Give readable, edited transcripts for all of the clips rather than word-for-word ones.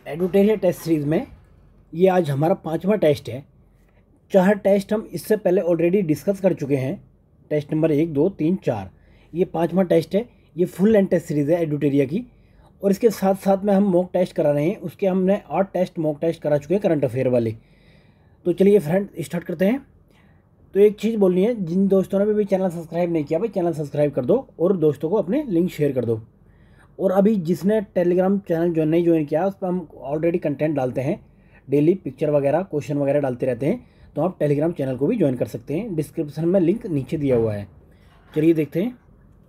एडुटेरिया test series में ये आज हमारा 5वां टेस्ट है। 4 टेस्ट हम इससे पहले ऑलरेडी डिस्कस कर चुके हैं। Test number 1, 2, 3, 4। ये 5वां टेस्ट है। ये फुल लेंथ टेस्ट सीरीज़ है एडुटेरिया की। और इसके साथ साथ में हम मॉक टेस्ट करा रहे हैं। उसके हमने 8 टेस्ट मॉक टेस्ट करा चुके हैं करंट अफेयर वाले। तो चलिए फ्रेंड स्टार्ट करते हैं। तो एक चीज़ बोलनी है, जिन दोस्तों ने भी चैनल सब्सक्राइब नहीं किया भाई चैनल सब्सक्राइब कर दो और दोस्तों को अपने लिंक शेयर कर दो। और अभी जिसने टेलीग्राम चैनल जो नहीं ज्वाइन किया उस पर हम ऑलरेडी कंटेंट डालते हैं, डेली पिक्चर वगैरह क्वेश्चन वगैरह डालते रहते हैं। तो आप टेलीग्राम चैनल को भी ज्वाइन कर सकते हैं, डिस्क्रिप्शन में लिंक नीचे दिया हुआ है। चलिए देखते हैं।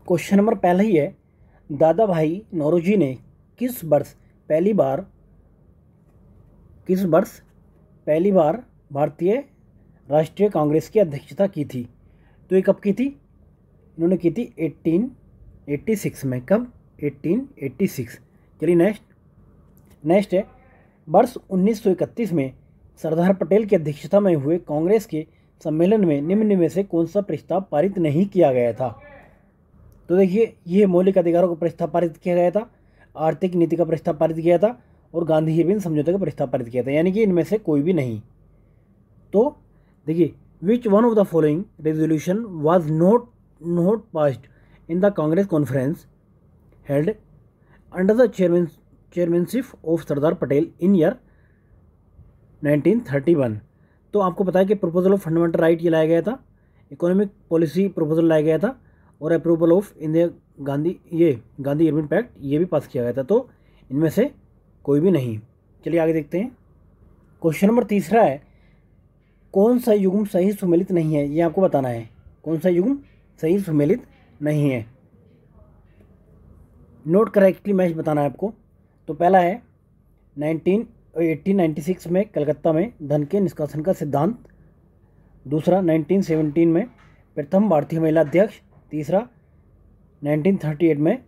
क्वेश्चन नंबर पहला ही है, दादा भाई नौरोजी ने किस वर्ष पहली बार भारतीय राष्ट्रीय कांग्रेस की अध्यक्षता की थी? तो ये कब की थी? इन्होंने की थी 1886 में। कब? 1886। चलिए नेक्स्ट है, वर्ष 1931 में सरदार पटेल की अध्यक्षता में हुए कांग्रेस के सम्मेलन में निम्न में से कौन सा प्रस्ताव पारित नहीं किया गया था? तो देखिए, ये मौलिक अधिकारों का प्रस्ताव पारित किया गया था, आर्थिक नीति का प्रस्ताव पारित किया था और गांधी इरविन समझौते का प्रस्ताव पारित किया था, यानी कि इनमें से कोई भी नहीं। तो देखिए, which one of the following resolution was not passed in the Congress conference held under the chairmanship of Sardar Patel in year 1931? तो आपको पता है कि प्रपोजल ऑफ फंडामेंटल राइट ये लाया गया था, इकोनॉमिक पॉलिसी प्रपोजल लाया गया था और approval of India Gandhi Irwin pact ये भी पास किया गया था। तो इनमें से कोई भी नहीं। चलिए आगे देखते हैं। क्वेश्चन नंबर तीसरा है, कौन सा युग्म सही सुमेलित नहीं है? ये आपको बताना है, कौन सा युग्म सही सुमेलित नहीं है। नोट करेक्टली मैच बताना है आपको। तो पहला है 1896 में कलकत्ता में धन के निष्कासन का सिद्धांत। दूसरा 1917 में प्रथम भारतीय महिला अध्यक्ष। तीसरा 1938 में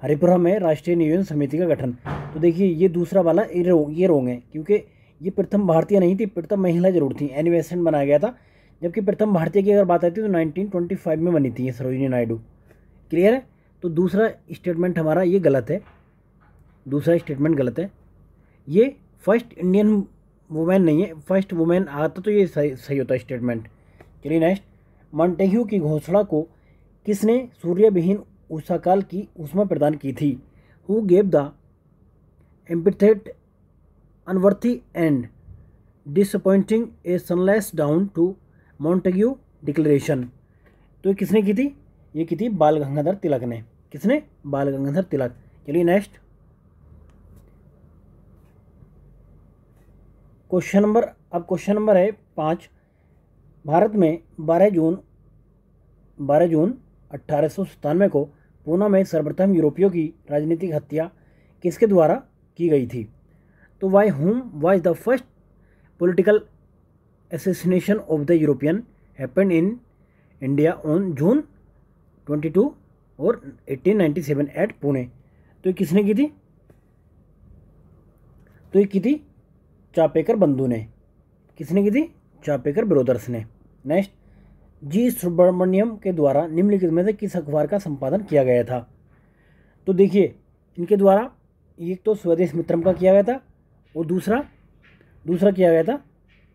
हरिपुरा में राष्ट्रीय नियोजन समिति का गठन। तो देखिए, ये दूसरा वाला ये रोंग है, क्योंकि ये प्रथम भारतीय नहीं थी, प्रथम महिला जरूर थी। एनिवेशन बनाया गया था, जबकि प्रथम भारतीय की अगर बात आती है तो 1925 में बनी थी ये सरोजिनी नायडू। क्लियर है? तो दूसरा स्टेटमेंट हमारा ये गलत है, दूसरा स्टेटमेंट गलत है। ये फर्स्ट इंडियन वुमेन नहीं है, फर्स्ट वुमेन आता तो ये सही होता स्टेटमेंट। चलिए नेक्स्ट, मॉन्टेग्यू की घोषणा को किसने सूर्यविहीन उषाकाल की ऊष्मा प्रदान की थी? Who gave the epithet unworthy and disappointing a sunless dawn to Montague declaration? तो ये किसने की थी? ये की थी बाल गंगाधर तिलक ने। किसने? बाल गंगाधर तिलक। चलिए नेक्स्ट क्वेश्चन नंबर है 5। भारत में 12 जून 1897 को पूना में सर्वप्रथम यूरोपियों की राजनीतिक हत्या किसके द्वारा की गई थी? तो why whom was the first political assassination of the European happened in India on June 22 और 1897 एट पुणे? तो ये किसने की थी? तो ये की थी चापेकर बंधु ने। किसने की थी? चापेकर ब्रदर्स ने। नेक्स्ट, जी सुब्रमण्यम के द्वारा निम्नलिखित में से किस अखबार का संपादन किया गया था? तो देखिए, इनके द्वारा एक तो स्वदेश मित्रम का किया गया था और दूसरा किया गया था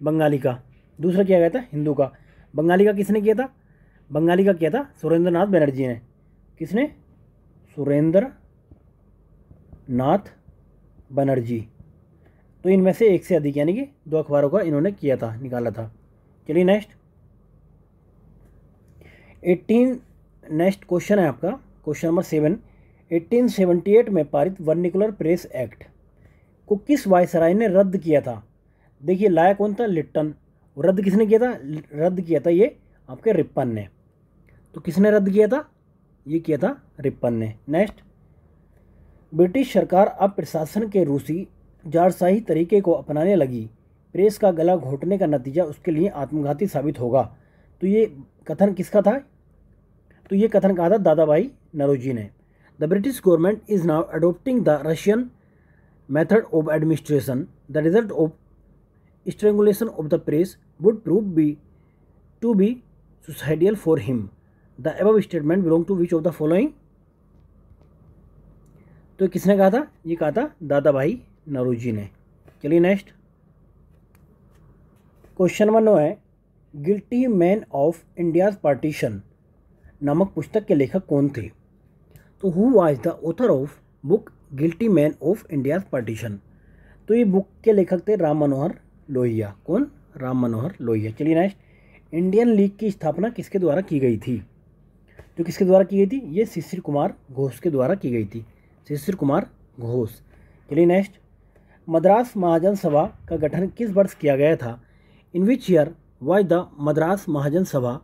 बंगाली का, दूसरा किया गया था हिंदू का। बंगाली का किसने किया था? बंगाली का किया था सुरेंद्र नाथ बनर्जी ने। किसने? सुरेंद्र नाथ बनर्जी। तो इनमें से एक से अधिक यानी कि 2 अखबारों का इन्होंने किया था, निकाला था। चलिए नेक्स्ट क्वेश्चन है आपका, क्वेश्चन नंबर 7। 1878 में पारित वर्निकुलर प्रेस एक्ट को किस वायसराय ने रद्द किया था? देखिए, लाया कौन था? लिट्टन। रद्द किसने किया था? रद्द किया था ये आपके रिप्पन ने। तो किसने रद्द किया था? ये किया था रिप्पन ने। नेक्स्ट, ब्रिटिश सरकार अब प्रशासन के रूसी जारशाही तरीके को अपनाने लगी, प्रेस का गला घोटने का नतीजा उसके लिए आत्मघाती साबित होगा। तो ये कथन किसका था? तो ये कथन कहा था दादा भाई नौरोजी ने। The British government is now adopting the Russian method of administration, the result of strangulation of the press would prove to be suicidal for him. The above statement belong to which of the following? तो किसने कहा था? ये कहा था दादा भाई नौरोजी ने। चलिए नेक्स्ट क्वेश्चन नंबर 9 है, guilty man of India's partition नामक पुस्तक के लेखक कौन थे? तो who was the author of book guilty man of India's partition? तो ये बुक के लेखक थे राम मनोहर लोहिया। कौन? राम मनोहर लोहिया। चलिए नेक्स्ट, इंडियन लीग की स्थापना किसके द्वारा की गई थी? तो किसके द्वारा की गई थी? ये शिशिर कुमार घोष के द्वारा की गई थी, शिशिर कुमार घोष। चलिए नेक्स्ट, मद्रास महाजन सभा का गठन किस वर्ष किया गया था? In which year was the Madras Mahajan Sabha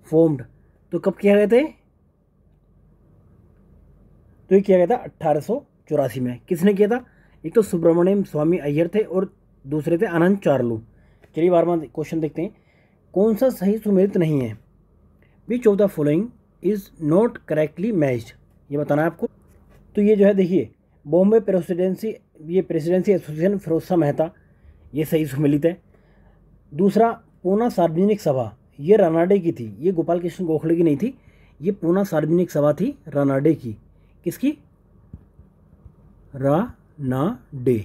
formed? तो कब किया गया था? तो ये किया गया था 1884 में। किसने किया था? एक तो सुब्रमण्यम स्वामी अय्यर थे और दूसरे थे आनंद चार्लू। चलिए बार बार क्वेश्चन देखते हैं, कौन सा सही सुमेलित नहीं है? Which of the following is not correctly matched? ये बताना है आपको। तो ये जो है देखिए, बॉम्बे प्रेसिडेंसी, ये प्रेसिडेंसी एसोसिएशन फिरोज शाह मेहता, ये सही सुमेलित है। दूसरा, पूना सार्वजनिक सभा, ये रानाडे की थी, ये गोपाल कृष्ण गोखले की नहीं थी, ये पूना सार्वजनिक सभा थी रानाडे की। किसकी? रानाडे।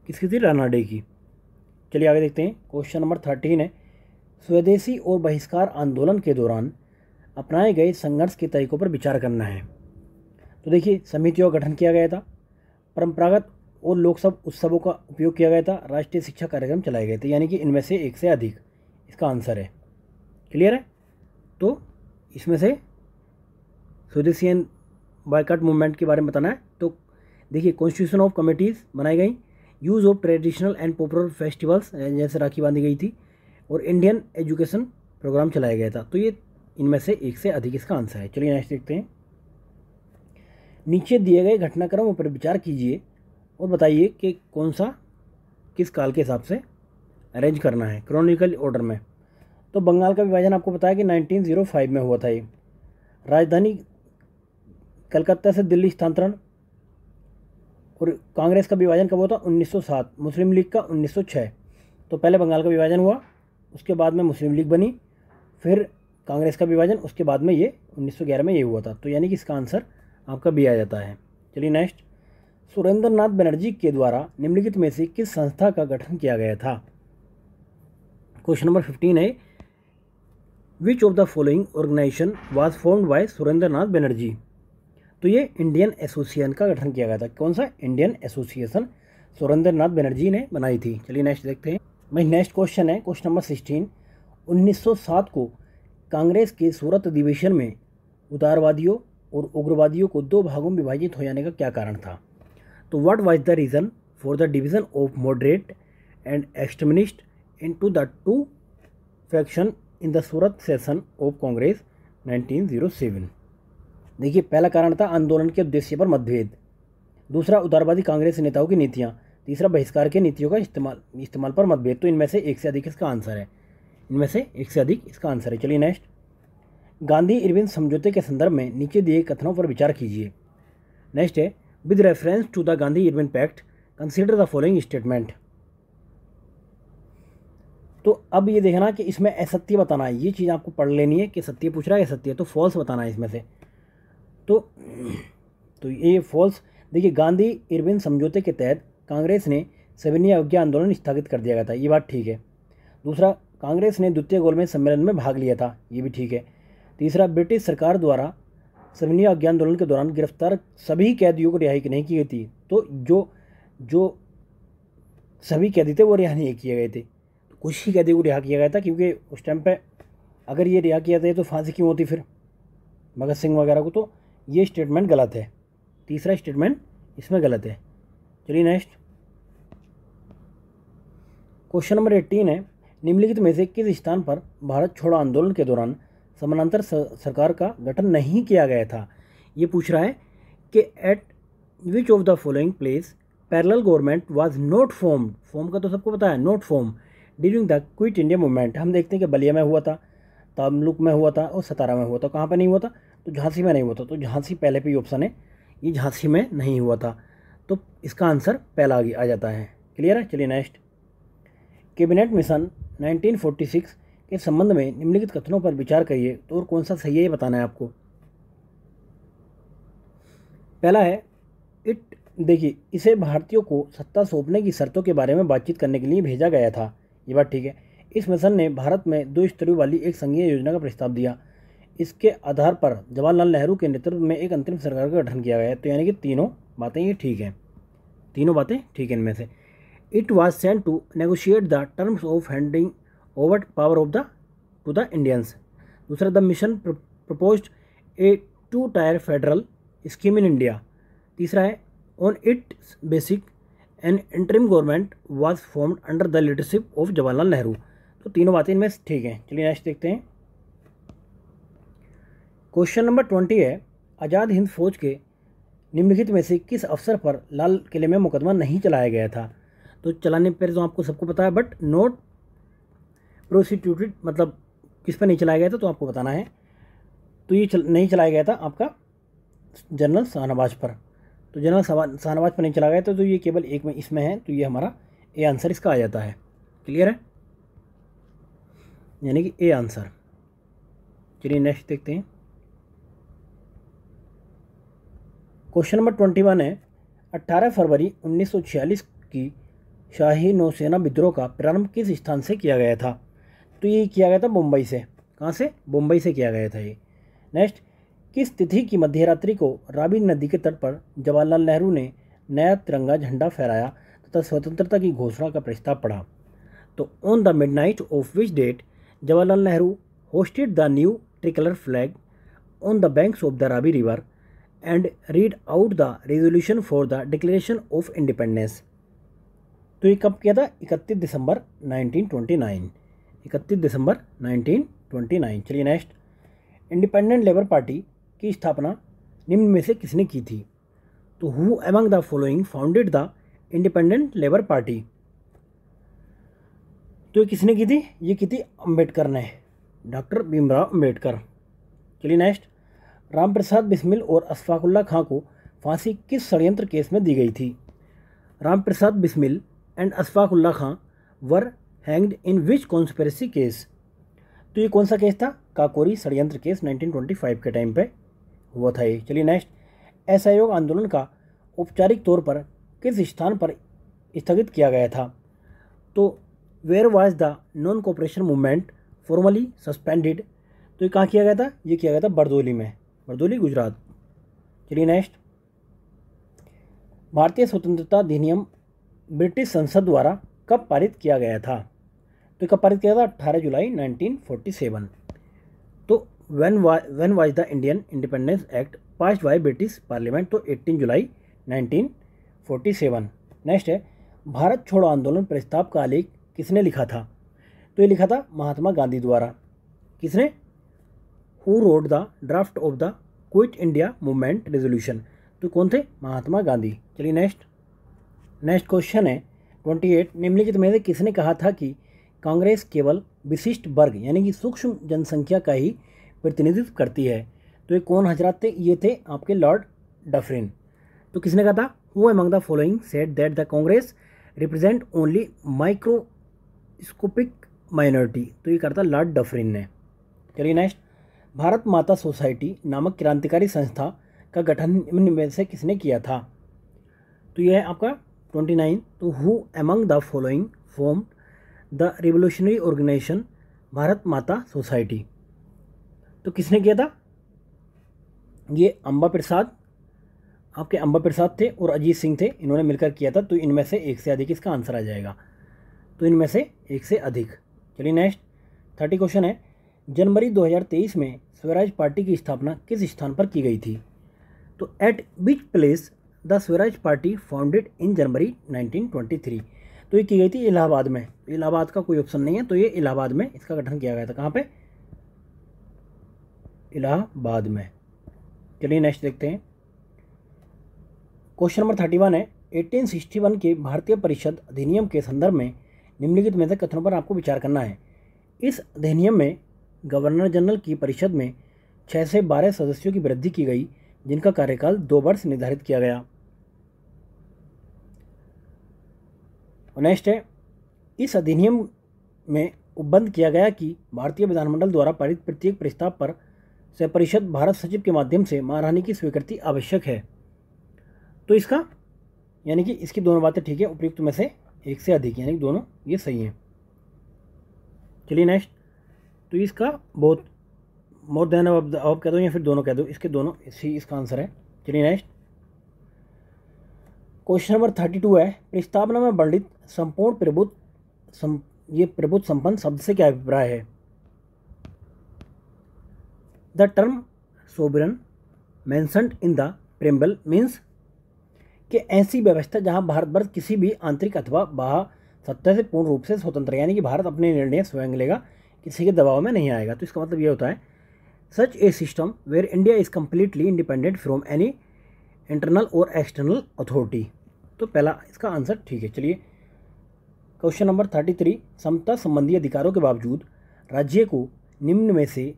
किसकी थी? रानाडे की। चलिए आगे देखते हैं, क्वेश्चन नंबर 13 है, स्वदेशी और बहिष्कार आंदोलन के दौरान अपनाए गए संघर्ष के तरीकों पर विचार करना है। तो देखिए, समितियों का गठन किया गया था, परंपरागत और लोकसभा उत्सवों का उपयोग किया गया था, राष्ट्रीय शिक्षा कार्यक्रम चलाए गए थे, यानी कि इनमें से एक से अधिक इसका आंसर है। क्लियर है? तो इसमें से स्वदेशी एंड बायकॉट मूवमेंट के बारे में बताना है। तो देखिए, कॉन्स्टिट्यूशन ऑफ कमिटीज़ बनाई गई, use of traditional and popular festivals, जैसे राखी बांधी गई थी, और इंडियन एजुकेशन प्रोग्राम चलाया गया था। तो ये इनमें से एक से अधिक इसका आंसर है। चलिए नेक्स्ट देखते हैं, नीचे दिए गए घटनाक्रमों पर विचार कीजिए और बताइए कि कौन सा किस काल के हिसाब से अरेंज करना है क्रोनोलॉजिकल ऑर्डर में। तो बंगाल का विभाजन आपको पता है कि 1905 में हुआ था ये। राजधानी कलकत्ता से दिल्ली स्थानांतरण। और कांग्रेस का विभाजन कब हुआ था? 1907। मुस्लिम लीग का 1906। तो पहले बंगाल का विभाजन हुआ, उसके बाद में मुस्लिम लीग बनी, फिर कांग्रेस का विभाजन, उसके बाद में ये 1911 में ये हुआ था। तो यानी कि इसका आंसर आपका बी आ जाता है। चलिए नेक्स्ट, सुरेंद्र नाथ बनर्जी के द्वारा निम्नलिखित में से किस संस्था का गठन किया गया था? क्वेश्चन नंबर 15 है, which of the following organisation was formed by Surendra Nath Banerjee? तो ये इंडियन एसोसिएशन का गठन किया गया था। कौन सा? इंडियन एसोसिएशन सुरेंद्र नाथ बनर्जी ने बनाई थी। चलिए नेक्स्ट देखते हैं। भाई नेक्स्ट क्वेश्चन है, क्वेश्चन नंबर 16, 1907 को कांग्रेस के सूरत अधिवेशन में उदारवादियों और उग्रवादियों को दो भागों में विभाजित हो जाने का क्या कारण था? तो what was the reason for the division of moderate and extremist into the two faction in the Surat session of Congress 1907? देखिए, पहला कारण था आंदोलन के उद्देश्य पर मतभेद, दूसरा उदारवादी कांग्रेस नेताओं की नीतियाँ, तीसरा बहिष्कार के नीतियों का इस्तेमाल पर मतभेद। तो इनमें से एक से अधिक इसका आंसर है, इनमें से एक से अधिक इसका आंसर है। चलिए नेक्स्ट, गांधी इरविन समझौते के संदर्भ में नीचे दिए कथनों पर विचार कीजिए। नेक्स्ट है, with reference to the Gandhi Irwin pact consider the following statement. तो अब ये देखना कि इसमें असत्य बताना है, ये चीज़ आपको पढ़ लेनी है कि सत्य पूछ रहा है या सत्य, तो फॉल्स बताना है इसमें से। तो ये फॉल्स। देखिए, गांधी इरविन समझौते के तहत कांग्रेस ने सविनय अवज्ञा आंदोलन स्थगित कर दिया गया था, ये बात ठीक है। दूसरा, कांग्रेस ने द्वितीय गोलमेज सम्मेलन में भाग लिया था, ये भी ठीक है। तीसरा, ब्रिटिश सरकार द्वारा सविनय अवज्ञा आंदोलन के दौरान गिरफ्तार सभी कैदियों को रिहाई नहीं की गई थी। तो जो सभी कैदी थे वो रिहा नहीं किए गए थे, तो कुछ ही कैदियों को रिहा किया गया था, क्योंकि उस टाइम पे अगर ये रिहा किया था तो फांसी क्यों होती फिर भगत सिंह वगैरह को। तो ये स्टेटमेंट गलत है, तीसरा स्टेटमेंट इसमें गलत है। चलिए नेक्स्ट, क्वेश्चन नंबर 18 है, निम्नलिखित में से किस स्थान पर भारत छोड़ो आंदोलन के दौरान समानांतर सरकार का गठन नहीं किया गया था? ये पूछ रहा है कि eight which of the following place parallel government was not formed. Form का तो सबको पता है, not form during the quit India movement. हम देखते हैं कि बलिया में हुआ था, तमलुक में हुआ था और सतारा में हुआ था। कहाँ पर नहीं हुआ था? तो झांसी में नहीं हुआ था। तो झांसी पहले पे ही ऑप्शन है, ये झांसी में नहीं हुआ था, तो इसका आंसर पहला आ जाता है। क्लियर है? चलिए नेक्स्ट, कैबिनेट मिशन 1946 के संबंध में निम्नलिखित कथनों पर विचार करिए, तो और कौन सा सही है ये बताना है आपको। पहला है, इट देखिए, इसे भारतीयों को सत्ता सौंपने की शर्तों के बारे में बातचीत करने के लिए भेजा गया था। ये बात ठीक है। इस मिशन ने भारत में 2 स्तरों वाली एक संघीय योजना का प्रस्ताव दिया। इसके आधार पर जवाहरलाल नेहरू के नेतृत्व में एक अंतरिम सरकार का गठन किया गया। तो यानी कि तीनों बातें ये ठीक हैं, तीनों बातें ठीक है इनमें से। It was sent to negotiate the terms of handing over power of the to the Indians. दूसरा, the mission proposed a 2 tier federal scheme in India. तीसरा है, on its basic an interim government was formed under the leadership of Jawaharlal Nehru. तो तीनों बातें इनमें ठीक हैं। चलिए नेक्स्ट देखते हैं। क्वेश्चन नंबर 20 है, आज़ाद हिंद फौज के निम्नलिखित में से किस अवसर पर लाल किले में मुकदमा नहीं चलाया गया था। तो चलाने पर तो आपको सबको पता है, बट नॉट प्रोसिक्यूटेड मतलब किस पर नहीं चलाया गया था, तो आपको बताना है। तो ये नहीं चलाया गया था आपका जनरल शाहनवाज पर। तो जनरल शाहनवाज पर नहीं चला गया था, तो ये केवल एक में इसमें है, तो ये हमारा ए आंसर इसका आ जाता है। क्लियर है, यानी कि ए आंसर। चलिए नेक्स्ट देखते हैं। क्वेश्चन नंबर 21 है, 18 फरवरी 1946 की शाही नौसेना विद्रोह का प्रारंभ किस स्थान से किया गया था। तो ये किया गया था मुंबई से। कहाँ से? मुंबई से किया गया था ये। नेक्स्ट, किस तिथि की मध्यरात्रि को रावी नदी के तट पर जवाहरलाल नेहरू ने नया तिरंगा झंडा फहराया तथा स्वतंत्रता की घोषणा का प्रस्ताव पढ़ा। तो on the midnight of which date Jawaharlal Nehru hosted the new tricolour flag on the banks of the Ravi river and read out the resolution for the declaration of independence. तो ये कब किया था? 31 दिसंबर 1929। 31 दिसंबर 1929। चलिए नेक्स्ट, इंडिपेंडेंट लेबर पार्टी की स्थापना निम्न में से किसने की थी। तो who among the following founded the independent labour party. तो ये किसने की थी? ये की थी अम्बेडकर ने, डॉक्टर भीमराव अम्बेडकर। चलिए नेक्स्ट, रामप्रसाद बिस्मिल और अशफाकुल्ला खां को फांसी किस षड्यंत्र केस में दी गई थी। Ramprasad Bismil and Ashfaqulla Khan were hanged in which conspiracy case. तो ये कौन सा केस था? काकोरी षड्यंत्र केस 1925 के टाइम पे हुआ था ये। चलिए नेक्स्ट, असहयोग आंदोलन का औपचारिक तौर पर किस स्थान पर स्थगित किया गया था। तो where was the non cooperation movement formally suspended. तो ये कहाँ किया गया था? ये किया गया था बरदौली में, बरदौली गुजरात। चलिए नेक्स्ट, भारतीय स्वतंत्रता अधिनियम ब्रिटिश संसद द्वारा कब पारित किया गया था। तो कब पारित किया था? 18 जुलाई 1947। तो when was the Indian independence act passed by British parliament. तो 18 जुलाई 1947। नेक्स्ट है, भारत छोड़ो आंदोलन प्रस्ताव का आलेख किसने लिखा था। तो ये लिखा था महात्मा गांधी द्वारा। किसने? Who wrote the draft of the quit India movement resolution. तो कौन थे? महात्मा गांधी। चलिए नेक्स्ट क्वेश्चन है 28, निम्नलिखित में से किसने कहा था कि कांग्रेस केवल विशिष्ट वर्ग यानी कि सूक्ष्म जनसंख्या का ही प्रतिनिधित्व करती है। तो ये कौन हजरात थे? ये थे आपके लॉर्ड डफरिन। तो किसने कहा था? Who among the following said that the Congress represent only microscopic minority. तो ये करता लॉर्ड डफरिन ने। चलिए नेक्स्ट, भारत माता सोसाइटी नामक क्रांतिकारी संस्था का गठन निम्न में से किसने किया था। तो यह है आपका 29। तो who among the following form the revolutionary organisation Bharat Mata society. तो किसने किया था? ये अंबा प्रसाद, आपके अंबा प्रसाद थे और अजीत सिंह थे, इन्होंने मिलकर किया था। तो इनमें से एक से अधिक इसका आंसर आ जाएगा। तो इनमें से एक से अधिक। चलिए नेक्स्ट 30 क्वेश्चन है, जनवरी 2023 में स्वराज पार्टी की स्थापना किस स्थान पर की गई थी। तो at which place the Swaraj Party founded in January 1923। तो ये की गई थी इलाहाबाद में। इलाहाबाद का कोई ऑप्शन नहीं है, तो ये इलाहाबाद में इसका गठन किया गया था। कहाँ पे? इलाहाबाद में। चलिए नेक्स्ट देखते हैं। क्वेश्चन नंबर 31 है, 1861 के भारतीय परिषद अधिनियम के संदर्भ में निम्नलिखित में से कथनों पर आपको विचार करना है। इस अधिनियम में गवर्नर जनरल की परिषद में 6 से 12 सदस्यों की वृद्धि की गई, जिनका कार्यकाल 2 वर्ष निर्धारित किया गया। नेक्स्ट है, इस अधिनियम में उपबंध किया गया कि भारतीय विधानमंडल द्वारा पारित प्रत्येक प्रस्ताव पर से परिषद भारत सचिव के माध्यम से महारानी की स्वीकृति आवश्यक है। तो इसका यानी कि इसकी दोनों बातें ठीक है, उपयुक्त में से एक से अधिक, यानी कि दोनों ये सही हैं। चलिए नेक्स्ट, तो इसका बहुत मोर देन अब कह दो या फिर दोनों कह दो, इसके दोनों सी इसका आंसर है। चलिए नेक्स्ट, क्वेश्चन नंबर 32 है, प्रस्तावना में वर्णित संपूर्ण ये प्रभुत्व संपन्न शब्द से क्या अभिप्राय है? The term sovereign mentioned in the preamble means कि ऐसी व्यवस्था जहां भारतवर्ष किसी भी आंतरिक अथवा बाह्य सत्ता से पूर्ण रूप से स्वतंत्र है, यानी कि भारत अपने निर्णय स्वयं लेगा, किसी के दबाव में नहीं आएगा। तो इसका मतलब ये होता है such a system where India is completely independent from any internal और एक्सटर्नल अथॉरिटी। तो पहला इसका आंसर ठीक है। चलिए क्वेश्चन नंबर 33, समता संबंधी अधिकारों के बावजूद राज्य को निम्न में से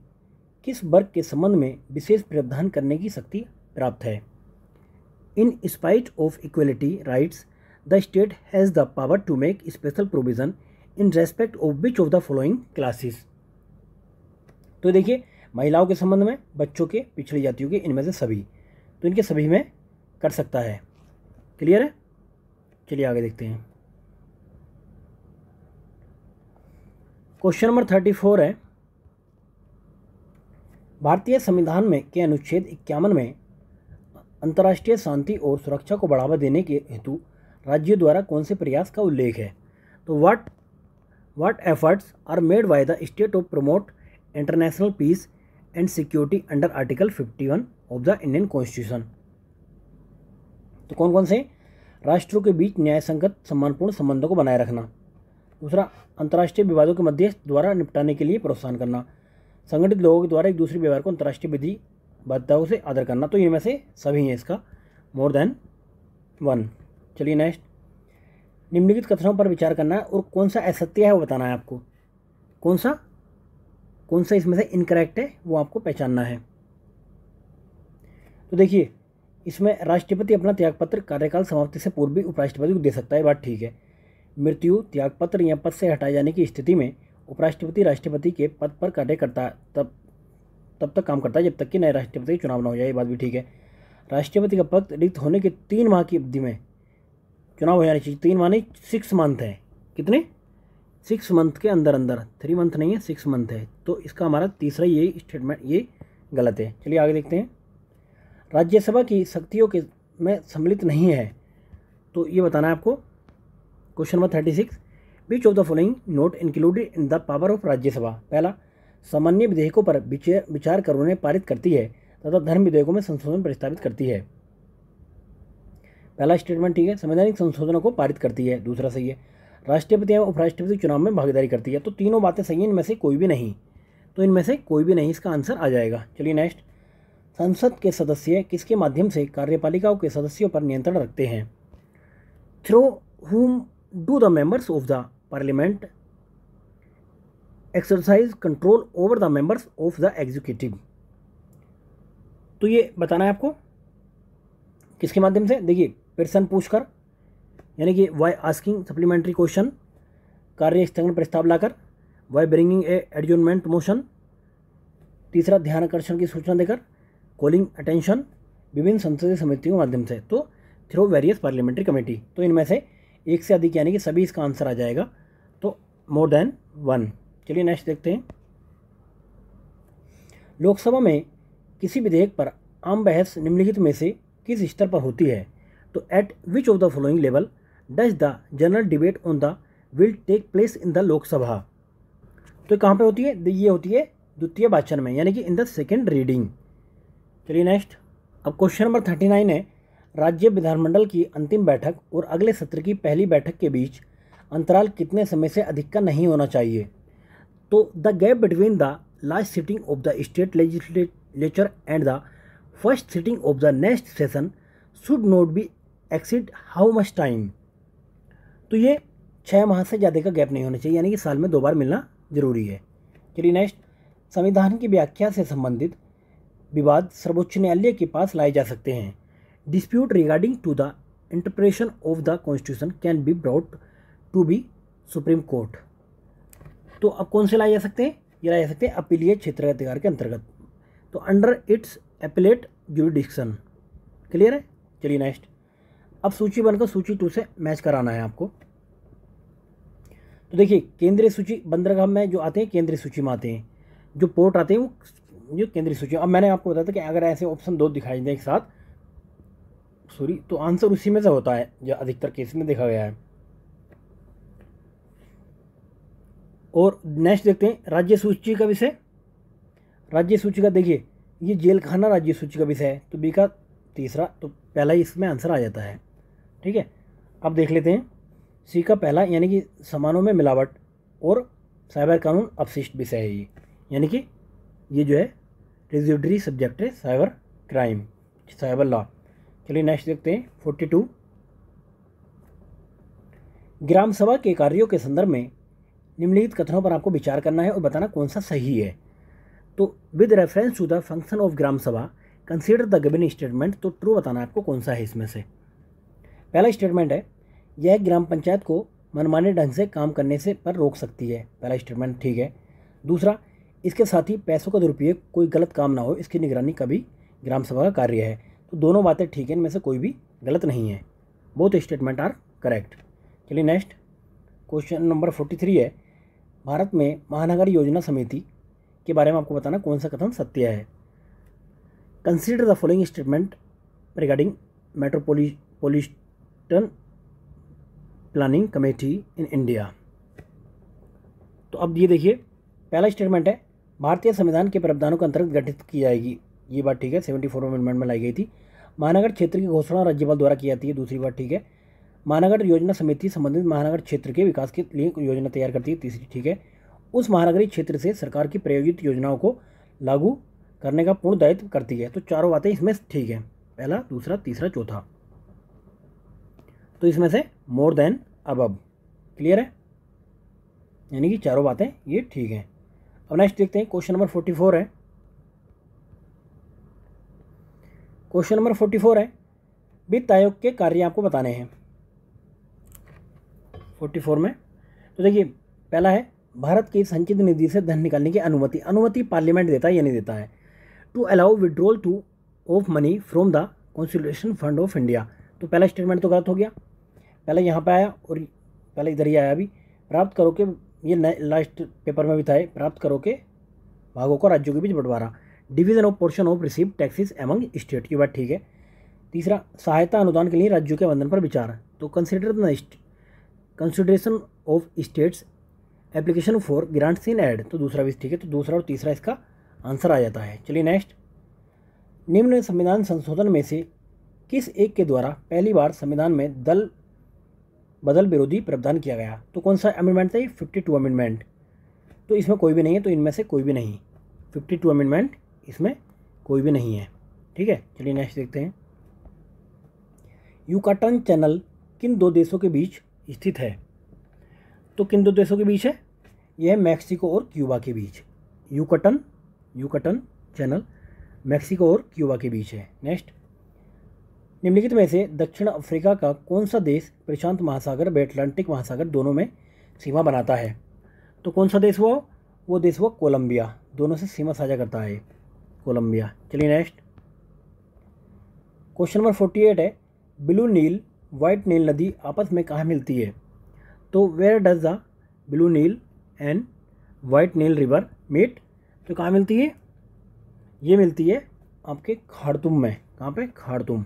किस वर्ग के संबंध में विशेष प्रावधान करने की शक्ति प्राप्त है? In spite of equality rights the state has the power to make special provision in respect of which of the following classes. तो देखिए, महिलाओं के संबंध में, बच्चों के, पिछड़ी जातियों के, इनमें से सभी, तो इनके सभी में कर सकता है। क्लियर है? चलिए आगे देखते हैं। क्वेश्चन नंबर 34 है, भारतीय संविधान में के अनुच्छेद 51 में अंतर्राष्ट्रीय शांति और सुरक्षा को बढ़ावा देने के हेतु राज्यों द्वारा कौन से प्रयास का उल्लेख है? तो what efforts are made by the state of promote international peace and security under article 51 of the Indian constitution. तो कौन कौन से? राष्ट्रों के बीच न्याय संगत सम्मानपूर्ण संबंधों को बनाए रखना। दूसरा, अंतर्राष्ट्रीय विवादों के मध्यस्थ द्वारा निपटाने के लिए प्रोत्साहन करना। संगठित लोगों के द्वारा एक दूसरे व्यवहार को अंतर्राष्ट्रीय विधि बाध्यताओं से आदर करना। तो इनमें से सभी हैं इसका मोर देन वन। चलिए नेक्स्ट, निम्नलिखित कथनों पर विचार करना है और कौन सा असत्य है वो बताना है आपको। कौन सा इसमें से इनकरेक्ट है वो आपको पहचानना है। तो देखिए, इसमें राष्ट्रपति अपना त्यागपत्र कार्यकाल समाप्ति से पूर्व भी उपराष्ट्रपति को दे सकता है, बात ठीक है। मृत्यु, त्यागपत्र या पद से हटाए जाने की स्थिति में उपराष्ट्रपति राष्ट्रपति के पद पर कार्य करता तब तक काम करता है जब तक कि नए राष्ट्रपति का चुनाव न हो जाए, ये बात भी ठीक है। राष्ट्रपति का पद रिक्त होने के 3 माह की अवधि में चुनाव हो जानी चाहिए। 3 माह नहीं, 6 मंथ है। कितने? 6 मंथ के अंदर 3 मंथ नहीं है, 6 मंथ है। तो इसका हमारा तीसरा ये स्टेटमेंट ये गलत है। चलिए आगे देखते हैं। राज्यसभा की शक्तियों के में सम्मिलित नहीं है, तो ये बताना है आपको। Question number 36, which of the following note included in the power of Rajya Sabha? पहला, सामान्य विधेयकों पर विचार कर उन्हें पारित करती है तथा धर्म विधेयकों में संशोधन प्रस्तावित करती है। पहला स्टेटमेंट ठीक है, संवैधानिक संशोधनों को पारित करती है। दूसरा सही है, राष्ट्रपति एवं उपराष्ट्रपति चुनाव में भागीदारी करती है। तो तीनों बातें सही हैं, इनमें से कोई भी नहीं। इसका आंसर आ जाएगा। चलिए नेक्स्ट, संसद के सदस्य किसके माध्यम से कार्यपालिकाओं के सदस्यों पर नियंत्रण रखते हैं? Through whom do the members of the parliament exercise control over the members of the executive? तो ये बताना है आपको किसके माध्यम से। देखिए, प्रश्न पूछकर, यानी कि वाई आस्किंग सप्लीमेंट्री क्वेश्चन, कार्य स्थगन प्रस्ताव लाकर, by bringing a adjournment motion. तीसरा, ध्यान आकर्षण की सूचना देकर, कॉलिंग अटेंशन, विभिन्न संसदीय समितियों के माध्यम से। तो थ्रू वेरियस पार्लियामेंट्री कमेटी। तो इनमें से एक से अधिक, यानी कि सभी इसका आंसर आ जाएगा। तो मोर देन 1। चलिए नेक्स्ट देखते हैं। लोकसभा में किसी विधेयक पर आम बहस निम्नलिखित में से किस स्तर पर होती है? तो at which of the following level does the general debate on the will take place in the Lok Sabha? तो कहाँ पे होती है? ये होती है द्वितीय वाचन में, यानी कि इन द सेकेंड रीडिंग। चलिए नेक्स्ट, अब क्वेश्चन नंबर 39 है, राज्य विधानमंडल की अंतिम बैठक और अगले सत्र की पहली बैठक के बीच अंतराल कितने समय से अधिक का नहीं होना चाहिए? तो the gap between the last sitting of the state legislature and the first sitting of the next session should not be exceed how much time? तो ये 6 माह से ज़्यादा का गैप नहीं होना चाहिए, यानी कि साल में 2 बार मिलना जरूरी है। चलिए नेक्स्ट, संविधान की व्याख्या से संबंधित विवाद सर्वोच्च न्यायालय के पास लाए जा सकते हैं। Dispute regarding to the interpretation of the constitution can be brought to be supreme court. तो अब कौन से लाए जा सकते हैं? ये लाए जा सकते हैं अपीलीय क्षेत्र अधिकार के अंतर्गत, तो under its appellate jurisdiction. Clear है? चलिए नेक्स्ट, अब सूची 1 को सूची 2 से मैच कराना है आपको। तो देखिए केंद्रीय सूची बंदरगाह में जो आते हैं केंद्रीय सूची में आते हैं, जो पोर्ट आते हैं वो जो केंद्रीय सूची। अब मैंने आपको बताया था कि अगर ऐसे ऑप्शन 2 दिखाई दें एक साथ, सॉरी, तो आंसर उसी में से होता है जो अधिकतर केस में देखा गया है। और नेक्स्ट देखते हैं राज्य सूची का विषय। राज्य सूची का देखिए ये जेल खाना राज्य सूची का विषय है, तो बी का तीसरा, तो पहला ही इसमें आंसर आ जाता है। ठीक है, अब देख लेते हैं सी का पहला, यानी कि सामानों में मिलावट और साइबर कानून अपशिष्ट विषय है ये, यानी कि ये जो है रेजिडरी सब्जेक्ट है साइबर क्राइम, साइबर लॉ। चलिए नेक्स्ट देखते हैं 42। ग्राम सभा के कार्यों के संदर्भ में निम्नलिखित कथनों पर आपको विचार करना है और बताना कौन सा सही है। तो with reference to the function of Gram Sabha consider the given statement, तो ट्रू बताना है आपको कौन सा है इसमें से। पहला स्टेटमेंट है यह ग्राम पंचायत को मनमाने ढंग से काम करने से पर रोक सकती है, पहला स्टेटमेंट ठीक है। दूसरा, इसके साथ ही पैसों का दुरुपयोग, कोई गलत काम ना हो, इसकी निगरानी का भी ग्राम सभा का कार्य है। तो दोनों बातें ठीक है, इनमें से कोई भी गलत नहीं है, बोथ स्टेटमेंट आर करेक्ट। चलिए नेक्स्ट क्वेश्चन नंबर 43 है भारत में महानगर योजना समिति के बारे में आपको बताना कौन सा कथन सत्य है। Consider the following statement regarding metropolitan planning committee in India. तो अब ये देखिए पहला स्टेटमेंट है भारतीय संविधान के प्रावधानों के अंतर्गत गठित की जाएगी, ये बात ठीक है, 74 अमेंडमेंट में लाई गई थी। महानगर क्षेत्र की घोषणा राज्यपाल द्वारा की जाती है, दूसरी बात ठीक है। महानगर योजना समिति संबंधित महानगर क्षेत्र के विकास के लिए योजना तैयार करती है, तीसरी ठीक है। उस महानगरीय क्षेत्र से सरकार की प्रायोजित योजनाओं को लागू करने का पूर्ण दायित्व करती है। तो चारों बातें इसमें ठीक है, पहला, दूसरा, तीसरा, चौथा। तो इसमें से मोर देन अबव, क्लियर है, यानी कि चारों बातें ये ठीक हैं। अब नेक्स्ट देखते हैं क्वेश्चन नंबर 44 है। क्वेश्चन नंबर 44 है वित्त आयोग के कार्य आपको बताने हैं 44 में। तो देखिए पहला है भारत की संचित निधि से धन निकालने की अनुमति, अनुमति पार्लियामेंट देता है या नहीं देता है। To allow withdrawal to of money from the constitution fund of India, तो पहला स्टेटमेंट तो गलत हो गया, पहले यहाँ पे आया और पहले इधर ही आया। अभी प्राप्त करो के, ये लास्ट पेपर में भी था, प्राप्त करो के भागों को राज्यों के बीच बंटवारा, division of portion of receive taxes among state, की बात ठीक है। तीसरा, सहायता अनुदान के लिए राज्यों के आवंटन पर विचार, तो consideration of states application for grants in aid, तो दूसरा भी ठीक है, तो दूसरा और तीसरा इसका आंसर आ जाता है। चलिए नेक्स्ट, निम्न संविधान संशोधन में से किस एक के द्वारा पहली बार संविधान में दल बदल विरोधी प्रावधान किया गया, तो कौन सा अमेंडमेंट था ये, 52 अमेंडमेंट। तो इसमें कोई भी नहीं है, तो इनमें से कोई भी नहीं, 52 अमेंडमेंट इसमें कोई भी नहीं है, ठीक है। चलिए नेक्स्ट देखते हैं, युकाटन चैनल किन दो देशों के बीच स्थित है, तो किन दो देशों के बीच है, यह मैक्सिको और क्यूबा के बीच। युकाटन चैनल मैक्सिको और क्यूबा के बीच है। नेक्स्ट, निम्नलिखित में से दक्षिण अफ्रीका का कौन सा देश प्रशांत महासागर व अटलांटिक महासागर दोनों में सीमा बनाता है, तो कौन सा देश वो देश कोलंबिया, दोनों से सीमा साझा करता है कोलंबिया। चलिए नेक्स्ट, क्वेश्चन नंबर 48 है ब्लू नील व्हाइट नील नदी आपस में कहाँ मिलती है, तो where does the Blue Nile and White Nile river meet, तो कहाँ मिलती है, ये मिलती है आपके खार्तूम में, कहाँ पे, खार्तूम।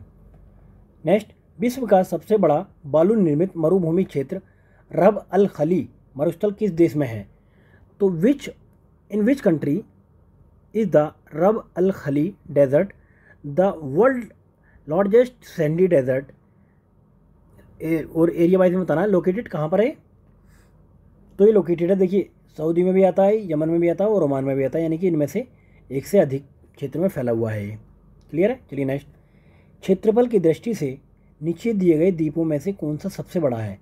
नेक्स्ट, विश्व का सबसे बड़ा बालू निर्मित मरुभूमि क्षेत्र रब अल खली मरुस्थल किस देश में है, तो in which country is the Rub al Khali desert the world largest sandy desert, और एरिया वाइज में बताना है लोकेटेड कहाँ पर है, तो ये लोकेटेड है, देखिए सऊदी में भी आता है, यमन में भी आता है और ओमान में भी आता है, यानी कि इनमें से एक से अधिक क्षेत्र में फैला हुआ है ये, क्लियर है। चलिए नेक्स्ट, क्षेत्रफल की दृष्टि से नीचे दिए गए द्वीपों में से कौन सा सबसे बड़ा है,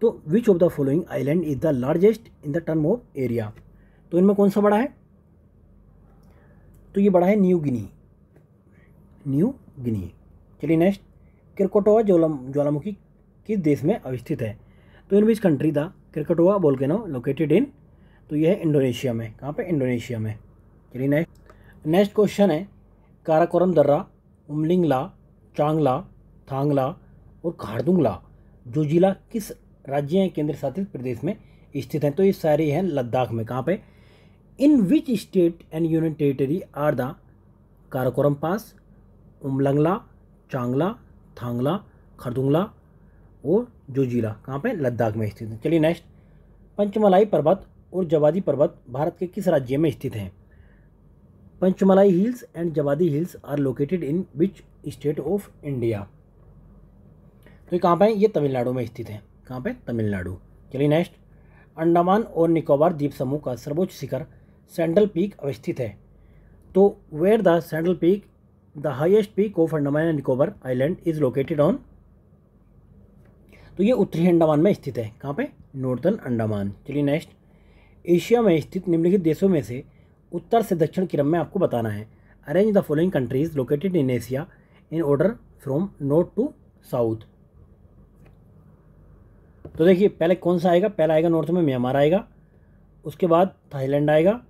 तो which of the following island is the largest in the term of area, तो इनमें कौन सा बड़ा है, तो ये बड़ा है न्यू गिनी। चलिए नेक्स्ट, क्रिकोटोवा ज्वालामुखी किस देश में अवस्थित है, तो in which country the Krakatoa volcano located in, तो यह है इंडोनेशिया में, कहाँ पे, इंडोनेशिया में। चलिए नेक्स्ट क्वेश्चन है काराकोरम दर्रा, उमलिंगला, चांगला, थांगला और खारदुंगला जो जिला किस राज्य या केंद्र शासित प्रदेश में स्थित हैं? तो ये सारे हैं लद्दाख में। कहाँ पे? In which state and union territory are the Karakoram pass, Umlingla, Changla, Thangla, Khardung La और जोजिला कहाँ पे? लद्दाख में स्थित है। चलिए नेक्स्ट, पंचमलाई पर्वत और जवादी पर्वत भारत के किस राज्य में स्थित हैं? Pachamalai hills and Javadi hills are located in which state of India? तो ये कहाँ पे है? ये तमिलनाडु में स्थित है। कहाँ पे? तमिलनाडु। चलिए नेक्स्ट, अंडमान और निकोबार द्वीप समूह का सर्वोच्च शिखर सैंडल पीक अवस्थित है। तो where the Saddle Peak the highest peak of Andaman and Nicobar island is located on? तो ये उत्तरी अंडमान में स्थित है। कहाँ पे? नॉर्थर्न अंडमान। चलिए नेक्स्ट, एशिया में स्थित निम्नलिखित देशों में से उत्तर से दक्षिण क्रम में आपको बताना है। Arrange the following countries located in Asia in order from north to south. तो देखिए पहले कौन सा आएगा? पहला आएगा नॉर्थ में म्यांमार आएगा, उसके बाद थाईलैंड आएगा,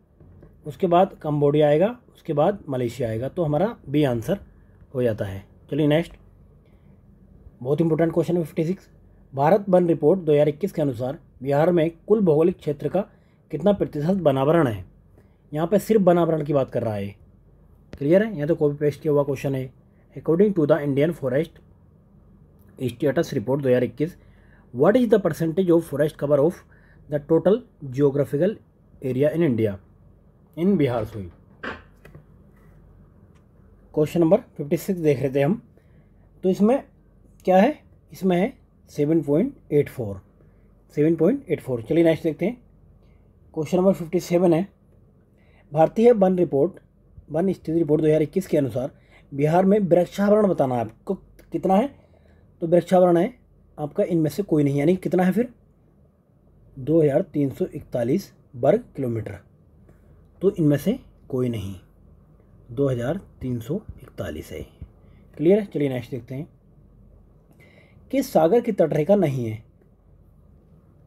उसके बाद कंबोडिया आएगा, उसके बाद मलेशिया आएगा। तो हमारा बी आंसर हो जाता है। चलिए नेक्स्ट, बहुत इंपॉर्टेंट क्वेश्चन है 56। भारत वन रिपोर्ट 2021 के अनुसार बिहार में कुल भौगोलिक क्षेत्र का कितना प्रतिशत वनावरण है? यहाँ पे सिर्फ वनावरण की बात कर रहा है। क्लियर है? यहाँ तो कॉपी पेस्ट किया हुआ क्वेश्चन है। According to the Indian forest status report 2021, what is the percentage of forest cover of the total geographical area in India? In Bihar sorry. Question number 56 देख रहे थे हम। तो इसमें क्या है? इसमें है 7.84। 7.84। चलिए नेक्स्ट देखते हैं। क्वेश्चन नंबर 57 है, भारतीय वन स्थिति रिपोर्ट 2021 के अनुसार बिहार में वृक्षावरण बताना है आपको कितना है? तो वृक्षावरण है आपका इनमें से कोई नहीं, यानी कितना है फिर? 2341 वर्ग किलोमीटर। तो इनमें से कोई नहीं, 2341 है। क्लियर है? चलिए नेक्स्ट देखते हैं, किस सागर की तटरेखा नहीं है?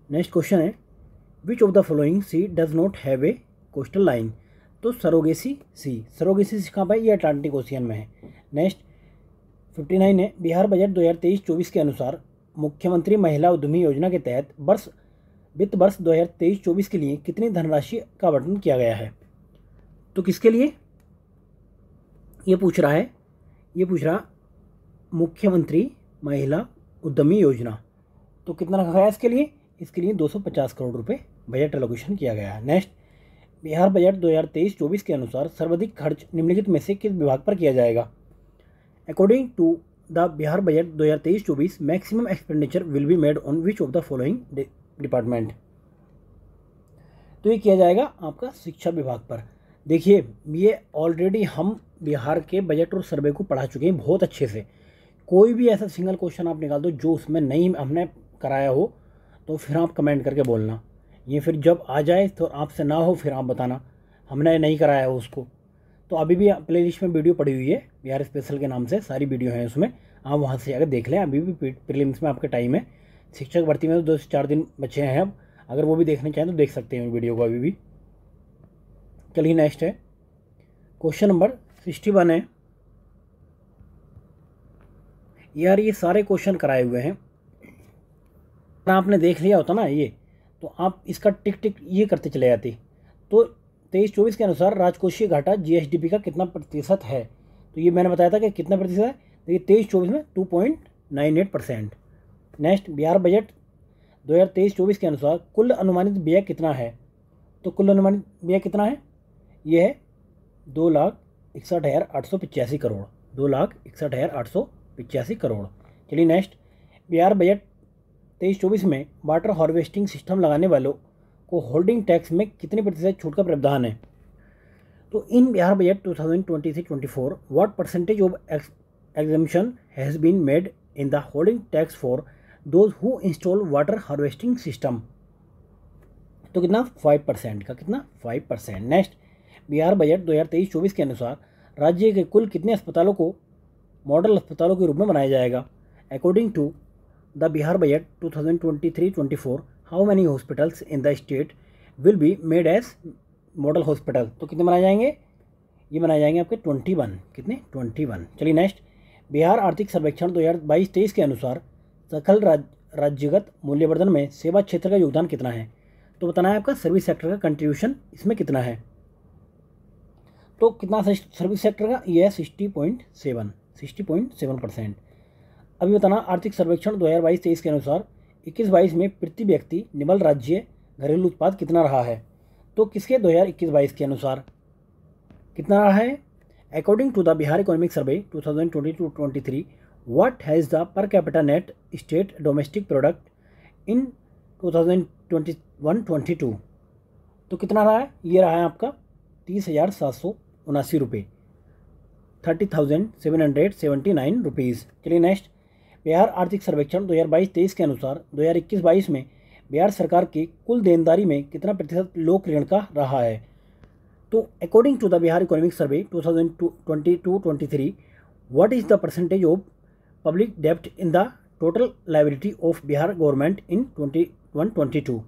नेक्स्ट क्वेश्चन है, which of the following sea does not have a coastal line? तो सरोगेसी सी कहाँ पर? ये अटलांटिक ओशियन में है। नेक्स्ट 59 है, बिहार बजट 2023-24 के अनुसार मुख्यमंत्री महिला उद्यमी योजना के तहत वित्त वर्ष 2023-24 के लिए कितनी धनराशि का आवंटन किया गया है? तो किसके लिए ये पूछ रहा मुख्यमंत्री महिला उद्यमी योजना। तो कितना रखा गया इसके लिए? इसके लिए 250 करोड़ रुपए बजट एलोकेशन किया गया है। नेक्स्ट, बिहार बजट 2023-24 के अनुसार सर्वाधिक खर्च निम्नलिखित में से किस विभाग पर किया जाएगा? According to the Bihar budget 2023-24, maximum expenditure will be made on which of the following department? तो ये किया जाएगा आपका शिक्षा विभाग पर। देखिए ये ऑलरेडी हम बिहार के बजट और सर्वे को पढ़ा चुके हैं बहुत अच्छे से। कोई भी ऐसा सिंगल क्वेश्चन आप निकाल दो जो उसमें नहीं हमने कराया हो तो फिर आप कमेंट करके बोलना, ये फिर जब आ जाए तो आपसे ना हो फिर आप बताना हमने नहीं कराया हो उसको। तो अभी भी प्लेलिस्ट में वीडियो पड़ी हुई है बिहार स्पेशल के नाम से, सारी वीडियो हैं उसमें, आप वहाँ से अगर देख लें। अभी भी प्रीलिम्स में आपका टाइम है, शिक्षक भर्ती में तो 2 से 4 दिन बचे हैं अब, अगर वो भी देखना चाहें तो देख सकते हैं वीडियो को अभी भी। चलिए नेक्स्ट है, क्वेश्चन नंबर 61 है। यार ये सारे क्वेश्चन कराए हुए हैं, अगर आपने देख लिया होता ना ये, तो आप इसका टिक टिक ये करते चले जाते। तो 23-24 के अनुसार राजकोषीय घाटा जीएसडीपी का कितना प्रतिशत है? तो ये मैंने बताया था कि कितना प्रतिशत है। देखिए 23-24 में 2.98%। नेक्स्ट, बिहार बजट 2023-24 के अनुसार कुल अनुमानित व्यय कितना है? तो कुल अनुमानित व्यय कितना है? ये है 2,61,885 करोड़। 2,61,885 करोड़। चलिए नेक्स्ट, बिहार बजट 23-24 में वाटर हार्वेस्टिंग सिस्टम लगाने वालों को होल्डिंग टैक्स में कितने प्रतिशत छूट का प्रावधान है? तो in Bihar budget 2023-24 what percentage of exemption has been made in the holding tax for those who install water harvesting system? तो कितना? 5% का। कितना? 5%। नेक्स्ट, बिहार बजट 2023-24 के अनुसार राज्य के कुल कितने अस्पतालों को मॉडल अस्पतालों के रूप में बनाया जाएगा? According to the Bihar budget 2023-24, how many hospitals in the state will be made as model hospital? तो कितने बनाए जाएंगे? ये बनाए जाएंगे आपके 21। कितने? 21। चलिए नेक्स्ट, बिहार आर्थिक सर्वेक्षण 2022-23 के अनुसार सकल राज्यगत मूल्यवर्धन में सेवा क्षेत्र का योगदान कितना है? तो बताना है आपका सर्विस सेक्टर का कंट्रीब्यूशन इसमें कितना है। तो कितना सर्विस सेक्टर का? ये है 60.7%। अभी बताना आर्थिक सर्वेक्षण 2022-23 के अनुसार 21-22 में प्रति व्यक्ति निवल राज्य घरेलू उत्पाद कितना रहा है? तो किसके 2021-22 के अनुसार कितना रहा है? According to the Bihar economic survey 2022-23 what has the per capita net state domestic product in 2021-22? तो कितना रहा है? ये रहा है आपका 30,779 रुपये, 30,779 रुपीज़। चलिए नेक्स्ट, बिहार आर्थिक सर्वेक्षण 2022-23 के अनुसार 2021-22 में बिहार सरकार की कुल देनदारी में कितना प्रतिशत लोक ऋण का रहा है? तो according to the Bihar economic survey 2022-23 what is the percentage of public डेब्ट in the total liability of Bihar government in 2021-22?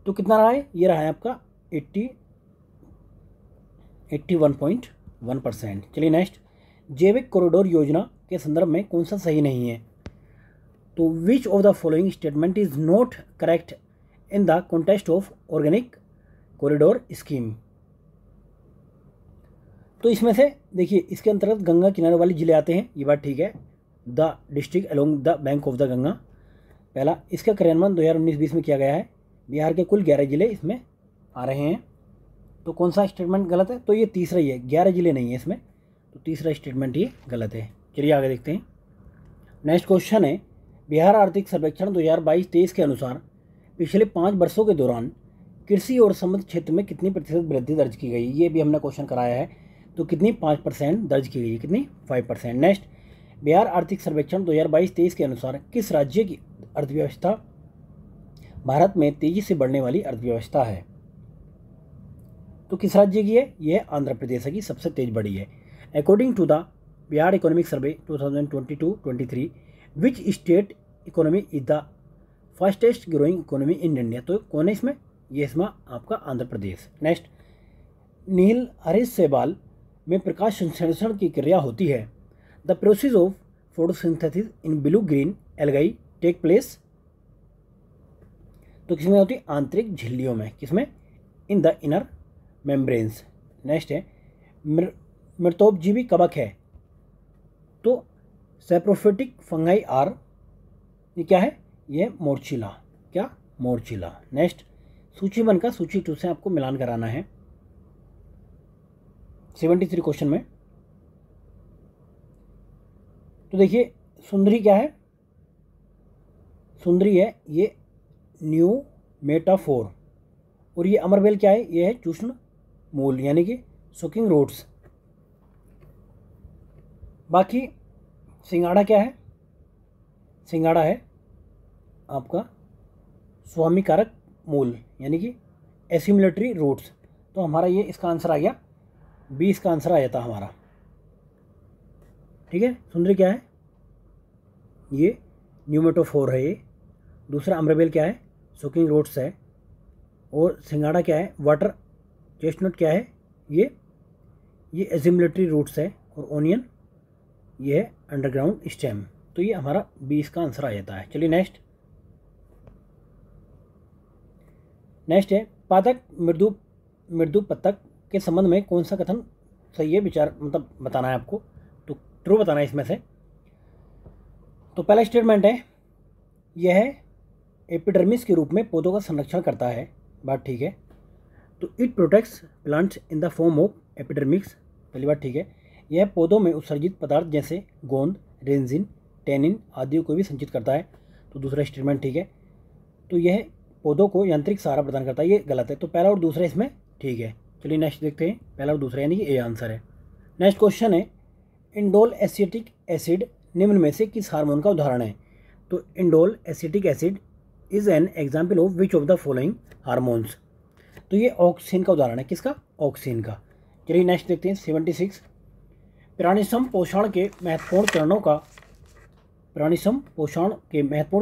तो कितना रहा है? ये रहा है आपका 81.1%। चलिए नेक्स्ट, जैविक कॉरिडोर योजना के संदर्भ में कौन सा सही नहीं है? तो which of the following statement is not correct in the context of organic corridor scheme? तो इसमें से देखिए, इसके अंतर्गत गंगा किनारे वाले जिले आते हैं, ये बात ठीक है। The district along the bank of the Ganga, पहला। इसका क्रियान्वयन 2019-20 में किया गया है। बिहार के कुल 11 जिले इसमें आ रहे हैं। तो कौन सा स्टेटमेंट गलत है? तो ये तीसरा ही है, 11 जिले नहीं है इसमें, तो तीसरा स्टेटमेंट ये गलत है। चलिए आगे देखते हैं। नेक्स्ट क्वेश्चन है, बिहार आर्थिक सर्वेक्षण 2022-23 के अनुसार पिछले 5 वर्षों के दौरान कृषि और संबद्ध क्षेत्र में कितनी प्रतिशत वृद्धि दर्ज की गई? ये भी हमने क्वेश्चन कराया है। तो कितनी? 5% दर्ज की गई। कितनी? 5%। नेक्स्ट, बिहार आर्थिक सर्वेक्षण 2022-23 के अनुसार किस राज्य की अर्थव्यवस्था भारत में तेजी से बढ़ने वाली अर्थव्यवस्था है? तो किस राज्य की है? यह आंध्र प्रदेश की सबसे तेज बढ़ी है। According to the Bihar economic survey 2022-23 which state economy is the fastest growing economy in India? तो कौन है इसमें? ये इसमें आपका आंध्र प्रदेश। नेक्स्ट, नील हरित शैवाल में प्रकाश संश्लेषण की क्रिया होती है। The process of photosynthesis in blue green algae take place? तो किसमें होती है? आंतरिक झिल्लियों में। किसमें? In the inner membranes. Next है, मृतोपजीवी कवक है। तो सैप्रोफिटिक फंगाई आर, ये क्या है? ये मोर्चिला। क्या? मोर्चिला। नेक्स्ट, सूची 1 का सूची 2 से आपको मिलान कराना है 73 क्वेश्चन में। तो देखिए, सुंदरी क्या है? सुंदरी है ये न्यू मेटाफोर, और ये अमरबेल क्या है? ये है चूष्ण मूल, यानी कि सुकिंग रूट्स। बाकी सिंगाड़ा क्या है? सिंगाड़ा है आपका स्वामी कारक मूल, यानी कि एसिमुलेटरी रूट्स। तो हमारा ये इसका आंसर आ गया, 20 का आंसर आ जाता हमारा। ठीक है, सुंदरी क्या है? ये न्यूमेटोफोर है। ये दूसरा अमरबेल क्या है? सुकिंग रूट्स है। और सिंगाड़ा क्या है? वाटर चेस्टनट क्या है? ये एसिमुलेटरी रूट्स है। और ओनियन ये है अंडरग्राउंड स्टेम। तो ये हमारा 20 का आंसर आ जाता है। चलिए नेक्स्ट है, पादक मृदु पत्तक के संबंध में कौन सा कथन सही है? विचार मतलब बताना है आपको, तो ट्रू बताना है इसमें से। तो पहला स्टेटमेंट है, यह है एपिडर्मिस के रूप में पौधों का संरक्षण करता है। बात ठीक है। तो it protects plants in the form of epidermis, पहली बात ठीक है। यह पौधों में उत्सर्जित पदार्थ जैसे गोंद, रेंजिन, टेनिन आदि को भी संचित करता है। तो दूसरा स्टेटमेंट ठीक है। तो यह पौधों को यांत्रिक सहारा प्रदान करता है, ये गलत है। तो पहला और दूसरा इसमें ठीक है। चलिए नेक्स्ट देखते हैं, पहला और दूसरा यानी कि ए आंसर है। नेक्स्ट क्वेश्चन है, इंडोल एसिटिक एसिड निम्न में से किस हार्मोन का उदाहरण है? तो indole acetic acid is an example of which of the following hormones? तो ये ऑक्सीन का उदाहरण है। किसका? ऑक्सीन का। चलिए नेक्स्ट देखते हैं 76, प्राणिसम पोषण के महत्वपूर्ण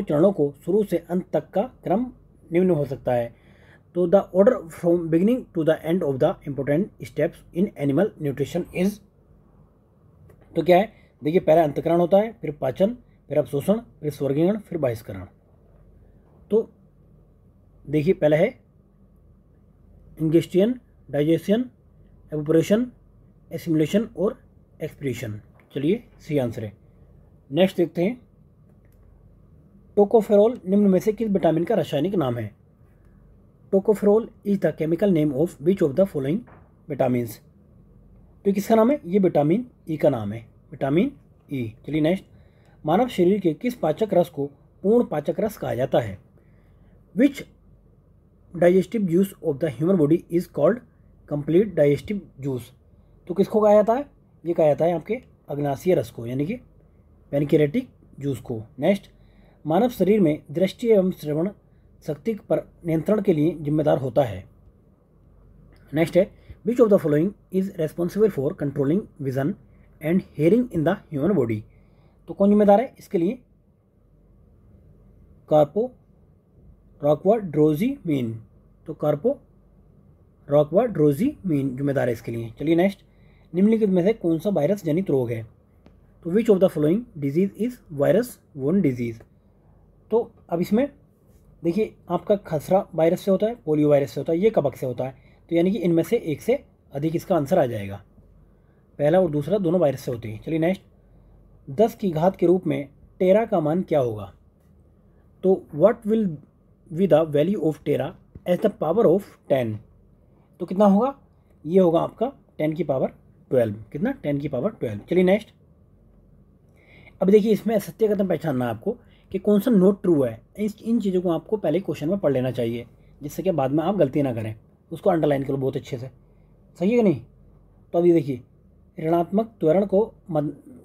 चरणों को शुरू से अंत तक का क्रम निम्न हो सकता है। तो the order from beginning to the end of the important steps in animal nutrition is? तो क्या है? देखिए, पहला अंतकरण होता है, फिर पाचन, फिर अवशोषण, फिर स्वर्गीकरण, फिर बहिष्करण। तो देखिए पहला है इंगेस्टियन, डाइजेशन, एवोपोरेशन, एसिमुलेशन और एक्सप्रेशन। चलिए सी आंसर है। नेक्स्ट देखते हैं, टोकोफेरोल निम्न में से किस विटामिन का रासायनिक नाम है? Tocopherol is the chemical name of which of the following vitamins. तो किसका नाम है? ये विटामिन ई का नाम है, विटामिन ई। चलिए नेक्स्ट, मानव शरीर के किस पाचक रस को पूर्ण पाचक रस कहा जाता है? विच digestive juice of the human body is called complete digestive juice. तो किसको कहा जाता है? ये कहा जाता है आपके अग्नाशयी रस को, यानी कि पैनक्रियाटिक जूस को। नेक्स्ट, मानव शरीर में दृष्टि एवं श्रवण शक्ति पर नियंत्रण के लिए जिम्मेदार होता है। नेक्स्ट है, which of the following is responsible for controlling vision and hearing in the human body. तो कौन जिम्मेदार है इसके लिए? कार्पो रॉक्वाड्रोजी मीन। तो कार्पो रॉक्वाड्रोजी मीन जिम्मेदार है इसके लिए। चलिए नेक्स्ट, निम्नलिखित में से कौन सा वायरस जनित रोग है? तो which of the following disease is virus borne disease. तो अब इसमें देखिए आपका खसरा वायरस से होता है, पोलियो वायरस से होता है, ये कबक से होता है। तो यानी कि इनमें से एक से अधिक इसका आंसर आ जाएगा। पहला और दूसरा दोनों वायरस से होते हैं। चलिए नेक्स्ट, 10 की घात के रूप में टेरा का मान क्या होगा? तो what will be the value of tera as the power of 10। तो कितना होगा? ये होगा आपका 10 की पावर 12। कितना? 10 की पावर 12। चलिए नेक्स्ट, अब देखिए इसमें सत्य कथन पहचानना है आपको कि कौन सा नोट ट्रू है। इन चीज़ों को आपको पहले क्वेश्चन में पढ़ लेना चाहिए, जिससे कि बाद में आप गलती ना करें। उसको अंडरलाइन करो बहुत अच्छे से, सही है कि नहीं? तो अभी देखिए, ऋणात्मक त्वरण को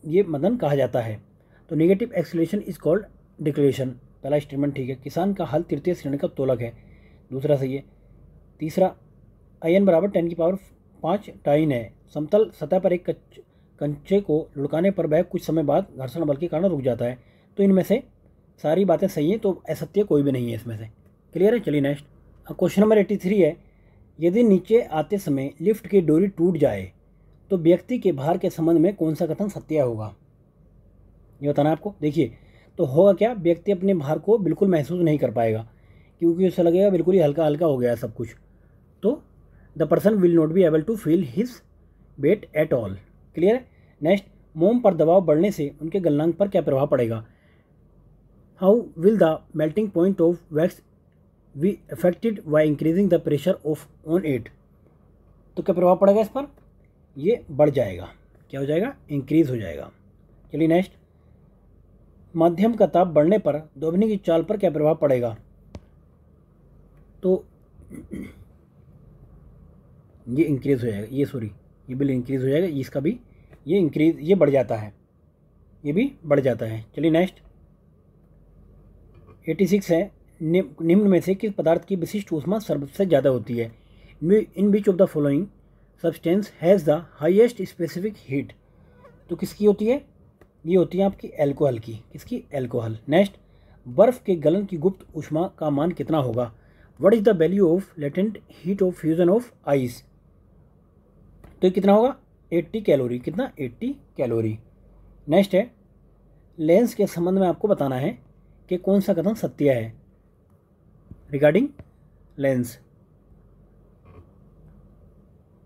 ये मदन कहा जाता है। तो negative acceleration is called declaration. पहला स्टेटमेंट ठीक है। किसान का हल तृतीय श्रेणी का तोलक है, दूसरा सही है। तीसरा, आयन बराबर 10 की पावर 5 डाइन है। समतल सतह पर एक कंचे को लुढ़काने पर वह कुछ समय बाद घर्षण बल के कारण रुक जाता है। तो इनमें से सारी बातें सही हैं, तो असत्य कोई भी नहीं है इसमें से। क्लियर है? चलिए नेक्स्ट, क्वेश्चन नंबर 83 है, यदि नीचे आते समय लिफ्ट की डोरी टूट जाए तो व्यक्ति के भार के संबंध में कौन सा कथन सत्य होगा? ये बताना है आपको। देखिए, तो होगा क्या, व्यक्ति अपने भार को बिल्कुल महसूस नहीं कर पाएगा, क्योंकि उसे लगेगा बिल्कुल ही हल्का हल्का हो गया है सब कुछ। तो the person will not be able to feel his weight at all. Clear है? नेक्स्ट, मोम पर दबाव बढ़ने से उनके गलनांक पर क्या प्रभाव पड़ेगा? How will the melting point of wax be affected by increasing the pressure of on it. तो क्या प्रभाव पड़ेगा इस पर? ये बढ़ जाएगा। क्या हो जाएगा? इंक्रीज हो जाएगा। चलिए नेक्स्ट, माध्यम का ताप बढ़ने पर ध्वनि की चाल पर क्या प्रभाव पड़ेगा? तो ये इंक्रीज हो जाएगा, ये बिल इंक्रीज हो जाएगा, इसका भी ये इंक्रीज, ये बढ़ जाता है, ये भी बढ़ जाता है। चलिए नेक्स्ट, 86 है, निम्न में से किस पदार्थ की विशिष्ट ऊष्मा सबसे ज़्यादा होती है? In which of the following substance has the highest specific heat. तो किसकी होती है? ये होती है आपकी एल्कोहल की। किसकी? एल्कोहल। नेक्स्ट, बर्फ के गलन की गुप्त ऊष्मा का मान कितना होगा? What is the value of latent heat of fusion of ice. तो ये कितना होगा? 80 कैलोरी। कितना? 80 कैलोरी। नेक्स्ट है, लेंस के संबंध में आपको बताना है कि कौन सा कथन सत्य है रिगार्डिंग लेंस।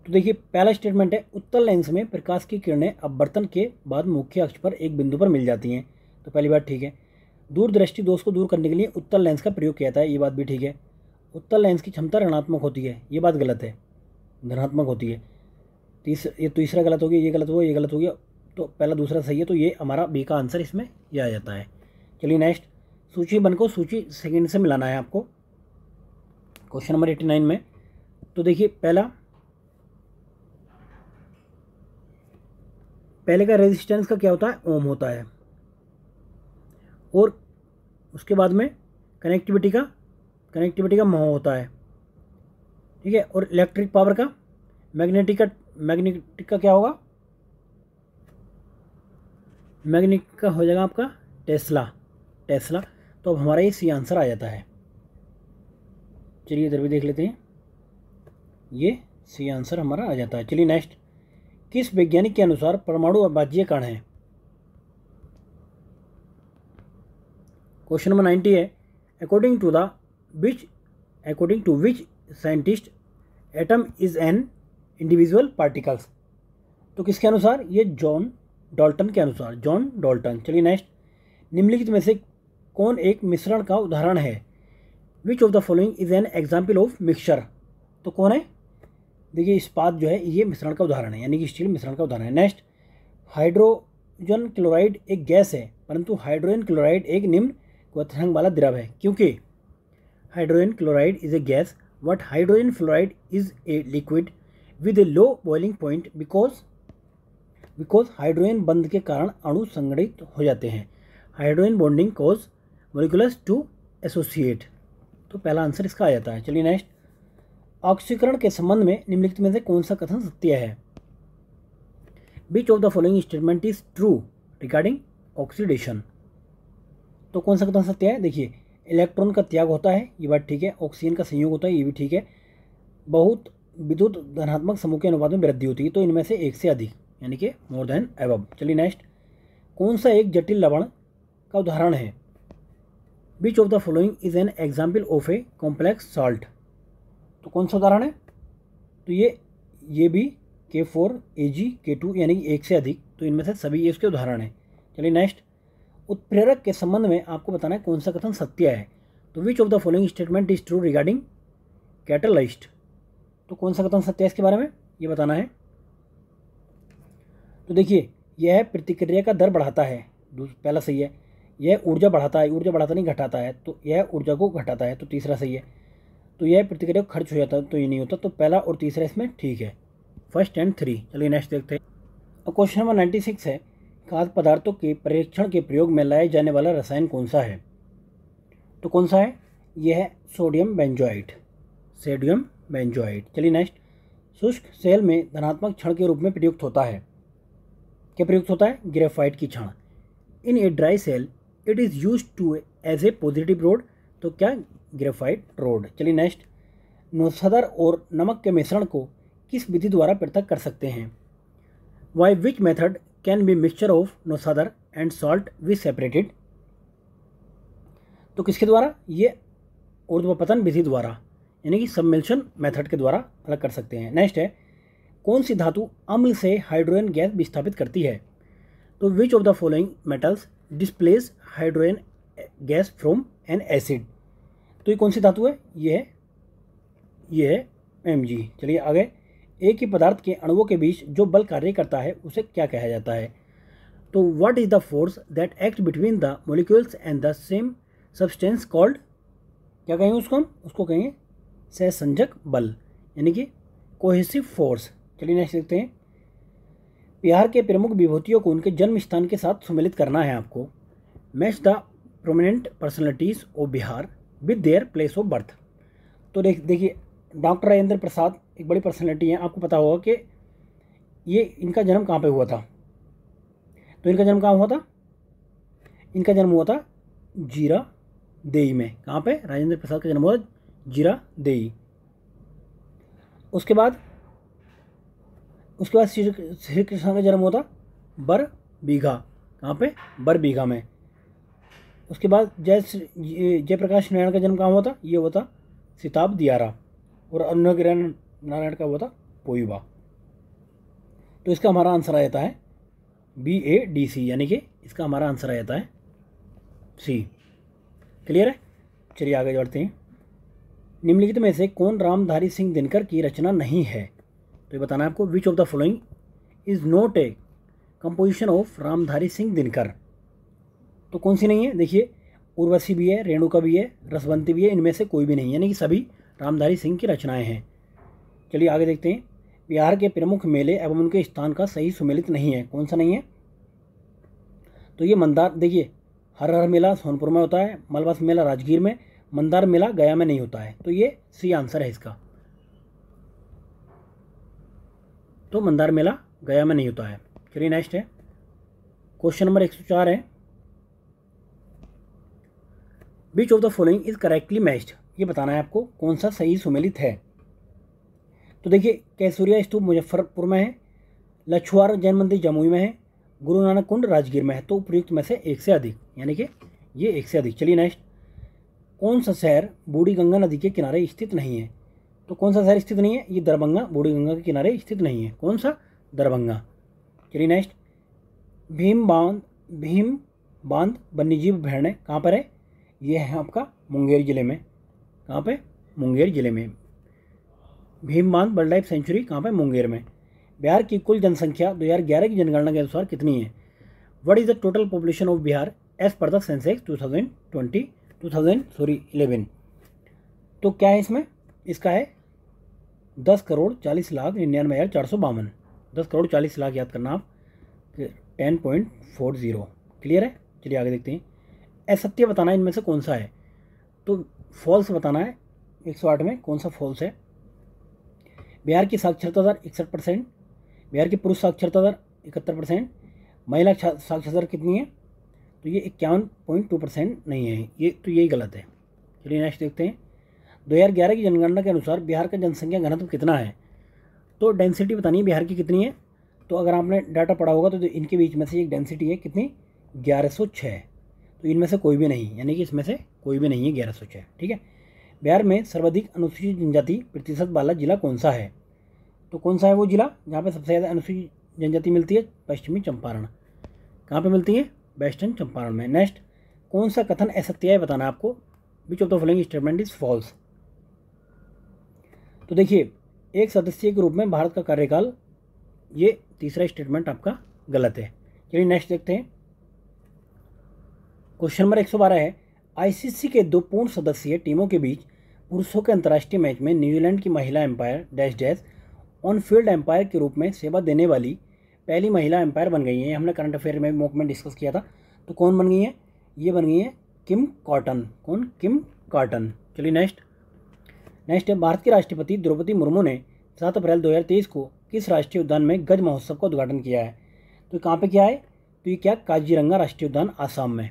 तो देखिए, पहला स्टेटमेंट है, उत्तल लेंस में प्रकाश की किरणें अपवर्तन के बाद मुख्य अक्ष पर एक बिंदु पर मिल जाती हैं। तो पहली बात ठीक है। दूरदृष्टि दोष को दूर करने के लिए उत्तल लेंस का प्रयोग किया जाता है। ये बात भी ठीक है। उत्तल लेंस की क्षमता ऋणात्मक होती है। ये बात गलत है, धनात्मक होती है। ये तीसरा गलत हो गया, ये गलत हो गया, ये गलत हो गया। तो पहला दूसरा सही है, तो ये हमारा बी का आंसर इसमें ये आ जाता है। चलिए नेक्स्ट, सूची वन को सूची सेकंड से मिलाना है आपको क्वेश्चन नंबर 89 में। तो देखिए, पहले का रेजिस्टेंस का क्या होता है? ओम होता है। और उसके बाद में कनेक्टिविटी का महो होता है। ठीक है। और इलेक्ट्रिक पावर का मैग्नेटिक का क्या होगा? मैग्नेटिक का हो जाएगा आपका टेस्ला। तो अब हमारा ये सी आंसर आ जाता है। चलिए इधर भी देख लेते हैं, ये सी आंसर हमारा आ जाता है। चलिए नेक्स्ट, किस वैज्ञानिक के अनुसार परमाणु अबाज्य कण है? क्वेश्चन नंबर 90 है, according to which scientist atom is an individual particles. तो किसके अनुसार? ये जॉन डाल्टन के अनुसार, जॉन डाल्टन। चलिए नेक्स्ट, निम्नलिखित में से कौन एक मिश्रण का उदाहरण है? Which of the following is an example of mixture. तो कौन है? देखिए इस्पात जो है ये मिश्रण का उदाहरण है, यानी कि स्टील मिश्रण का उदाहरण है। नेक्स्ट, हाइड्रोजन क्लोराइड एक गैस है, परंतु हाइड्रोजन क्लोराइड एक निम्न क्वथनांक वाला द्रव है, क्योंकि hydrogen chloride is a gas but hydrogen fluoride is a liquid with a low boiling point because hydrogen बंध के कारण अणु संगठित हो जाते हैं। Hydrogen bonding cause molecules to associate. तो पहला आंसर इसका आ जाता है। चलिए नेक्स्ट, ऑक्सीकरण के संबंध में निम्नलिखित में से कौन सा कथन सत्य है? Which of the following statement is true regarding oxidation. तो कौन सा कथन सत्य है? देखिए, इलेक्ट्रॉन का त्याग होता है, ये बात ठीक है। ऑक्सीजन का संयोग होता है, ये भी ठीक है। बहुत विद्युत धनात्मक समूह के अनुपात में वृद्धि होती है, तो इनमें से एक से अधिक, यानी कि मोर देन एबव। चलिए नेक्स्ट, कौन सा एक जटिल लवण का उदाहरण है? Which of the following is an example of a complex salt. तो कौन सा उदाहरण है? तो ये भी K4 Ag K2 यानी कि एक से अधिक, तो इनमें से सभी ये इसके उदाहरण हैं। चलिए नेक्स्ट, उत्प्रेरक के संबंध में आपको बताना है कौन सा कथन सत्य है। तो which of the following statement is true regarding catalyst. तो कौन सा कथन सत्य है इसके बारे में ये बताना है। तो देखिए, यह प्रतिक्रिया का दर बढ़ाता है, पहला सही है। यह ऊर्जा बढ़ाता है, ऊर्जा बढ़ाता नहीं घटाता है, तो यह ऊर्जा को घटाता है, तो तीसरा सही है। तो यह प्रतिक्रिया खर्च हो जाता है, तो ये नहीं होता, तो पहला और तीसरा इसमें ठीक है, फर्स्ट एंड 3। चलिए नेक्स्ट देखते हैं। और क्वेश्चन नंबर 96 है, खाद्य पदार्थों के परीक्षण के प्रयोग में लाया जाने वाला रसायन कौन सा है? तो कौन सा है? यह है सोडियम बेंजोआइड, सोडियम बेंजोआइड। चलिए नेक्स्ट, शुष्क सेल में धनात्मक क्षण के रूप में प्रयुक्त होता है। क्या प्रयुक्त होता है? ग्रेफाइट की क्षण। In a dry cell it is use to as a positive rod. तो क्या? Graphite rod. चलिए नेक्स्ट, नौसदर और नमक के मिश्रण को किस विधि द्वारा पृथक कर सकते हैं? By which method can be mixture of नौसदर एंड सॉल्ट बी सेपरेटेड। तो किसके द्वारा? ये ऊर्ध्वपतन विधि द्वारा, यानी कि सबमिल्शन मेथड के द्वारा अलग कर सकते हैं। नेक्स्ट है, कौन सी धातु अम्ल से हाइड्रोजन गैस विस्थापित करती है? तो which of the following metals displace hydrogen gas from N acid. तो ये कौन सी धातु है? ये है Mg। चलिए आगे, एक ही पदार्थ के अणुओं के बीच जो बल कार्य करता है उसे क्या कहा जाता है? तो what is the force that act between the molecules and the same substance called. क्या कहेंगे उसको हम? उसको कहेंगे सहसंजक बल, यानी कि कोहेसिव फोर्स। चलिए नेक्स्ट देखते हैं। बिहार के प्रमुख विभूतियों को उनके जन्म स्थान के साथ सम्मिलित करना है आपको। Match the prominent personalities of Bihar with their place of birth. तो देखिए, डॉक्टर राजेंद्र प्रसाद एक बड़ी पर्सनैलिटी है, आपको पता होगा कि ये इनका जन्म कहाँ पे हुआ था। तो इनका जन्म कहाँ हुआ था? इनका जन्म हुआ था जीरादेई में। कहाँ पे? राजेंद्र प्रसाद का जन्म हुआ जीरादेई। उसके बाद श्री कृष्ण का जन्म हुआ था बरबीघा। कहाँ पे? बरबीघा में। उसके बाद जयप्रकाश नारायण का जन्म कहाँ हुआ था? ये हुआ था सिताब दियारा। और अनुग्रह नारायण का हुआ था पोईबा। तो इसका हमारा आंसर आ जाता है BADC, यानी कि इसका हमारा आंसर आ जाता है C। क्लियर है? चलिए आगे बढ़ते हैं। निम्नलिखित में से कौन रामधारी सिंह दिनकर की रचना नहीं है? तो ये बताना है आपको। Which of the following is not a composition of Ramdhari Singh Dinkar. तो कौन सी नहीं है? देखिए, उर्वशी भी है, रेणुका भी है, रसवंती भी है, इनमें से कोई भी नहीं, यानी कि सभी रामधारी सिंह की रचनाएं हैं। चलिए आगे देखते हैं। बिहार के प्रमुख मेले एवं उनके स्थान का सही सुमेलित नहीं है। कौन सा नहीं है? तो ये मंदार, देखिए, हर हर मेला सोनपुर में होता है, मलबस मेला राजगीर में, मंदार मेला गया में नहीं होता है। तो ये सी आंसर है इसका। तो मंदार मेला गया में नहीं होता है। चलिए नेक्स्ट है, क्वेश्चन नंबर 104 है। Which of the following is correctly matched. ये बताना है आपको कौन सा सही सुमेलित है। तो देखिए, कैसूरिया स्तूप मुजफ्फरपुर में है, लछुआर जैन मंदिर जमुई में है, गुरु नानक कुंड राजगीर में है। तो उपयुक्त में से एक से अधिक, यानी कि ये एक से अधिक। चलिए नेक्स्ट, कौन सा शहर बूढ़ी गंगा नदी के किनारे स्थित नहीं है? तो कौन सा शहर स्थित नहीं है? ये दरभंगा बूढ़ी गंगा के किनारे स्थित नहीं है। कौन सा? दरभंगा। चलिए नेक्स्ट, भीम बांध वन्यजीव अभयारण्य कहाँ पर है? ये है आपका मुंगेर जिले में। कहाँ पे? मुंगेर जिले में। भीम बांध वाइल्ड लाइफ सेंचुरी कहाँ पे? मुंगेर में। बिहार की कुल जनसंख्या 2011 की जनगणना के अनुसार कितनी है? What is the total population of Bihar as per the census 2011? तो क्या है इसमें? इसका है 10,40,99,452। 10,40,00,000 याद करना आप, 10.40। क्लियर है? चलिए आगे देखते हैं। असत्य बताना है इनमें से कौन सा है? तो फॉल्स बताना है। 108 में कौन सा फॉल्स है? बिहार की साक्षरता दर 61%, बिहार की पुरुष साक्षरता दर 71%, महिला साक्षरता दर कितनी है? तो ये 51.2% नहीं है, ये तो यही गलत है। चलिए नेक्स्ट देखते हैं। 2011 की जनगणना के अनुसार बिहार का जनसंख्या घनत्व कितना है? तो डेंसिटी बतानी है बिहार की कितनी है। तो अगर आपने डाटा पढ़ा होगा तो इनके बीच में से एक डेंसिटी है कितनी? 1106। तो इनमें से कोई भी नहीं, यानी कि इसमें से कोई भी नहीं है 1106। ठीक है। बिहार में सर्वाधिक अनुसूचित जनजाति प्रतिशत वाला जिला कौन सा है? तो कौन सा है वो जिला जहाँ पे सबसे ज़्यादा अनुसूचित जनजाति मिलती है? पश्चिमी चंपारण। कहाँ पे मिलती है? वेस्टर्न चंपारण में। नेक्स्ट, कौन सा कथन असत्य है बताना है आपको? Which of the following statement is false? तो देखिए, एक सदस्य के रूप में भारत का कार्यकाल, ये तीसरा स्टेटमेंट आपका गलत है। चलिए नेक्स्ट देखते हैं। क्वेश्चन नंबर 112 है, आईसीसी के 2 पूर्ण सदस्यीय टीमों के बीच पुरुषों के अंतर्राष्ट्रीय मैच में न्यूजीलैंड की महिला umpire dash dash on field umpire के रूप में सेवा देने वाली पहली महिला एम्पायर बन गई हैं। हमने करंट अफेयर में मॉक में डिस्कस किया था। तो कौन बन गई है? ये बन गई है किम कॉटन। कौन? किम कॉटन। चलिए नेक्स्ट है, भारत के राष्ट्रपति द्रौपदी मुर्मू ने 7 अप्रैल 2023 को किस राष्ट्रीय उद्यान में गज महोत्सव का उद्घाटन किया है? तो कहाँ पे किया है? तो ये क्या? काजीरंगा राष्ट्रीय उद्यान, आसाम में।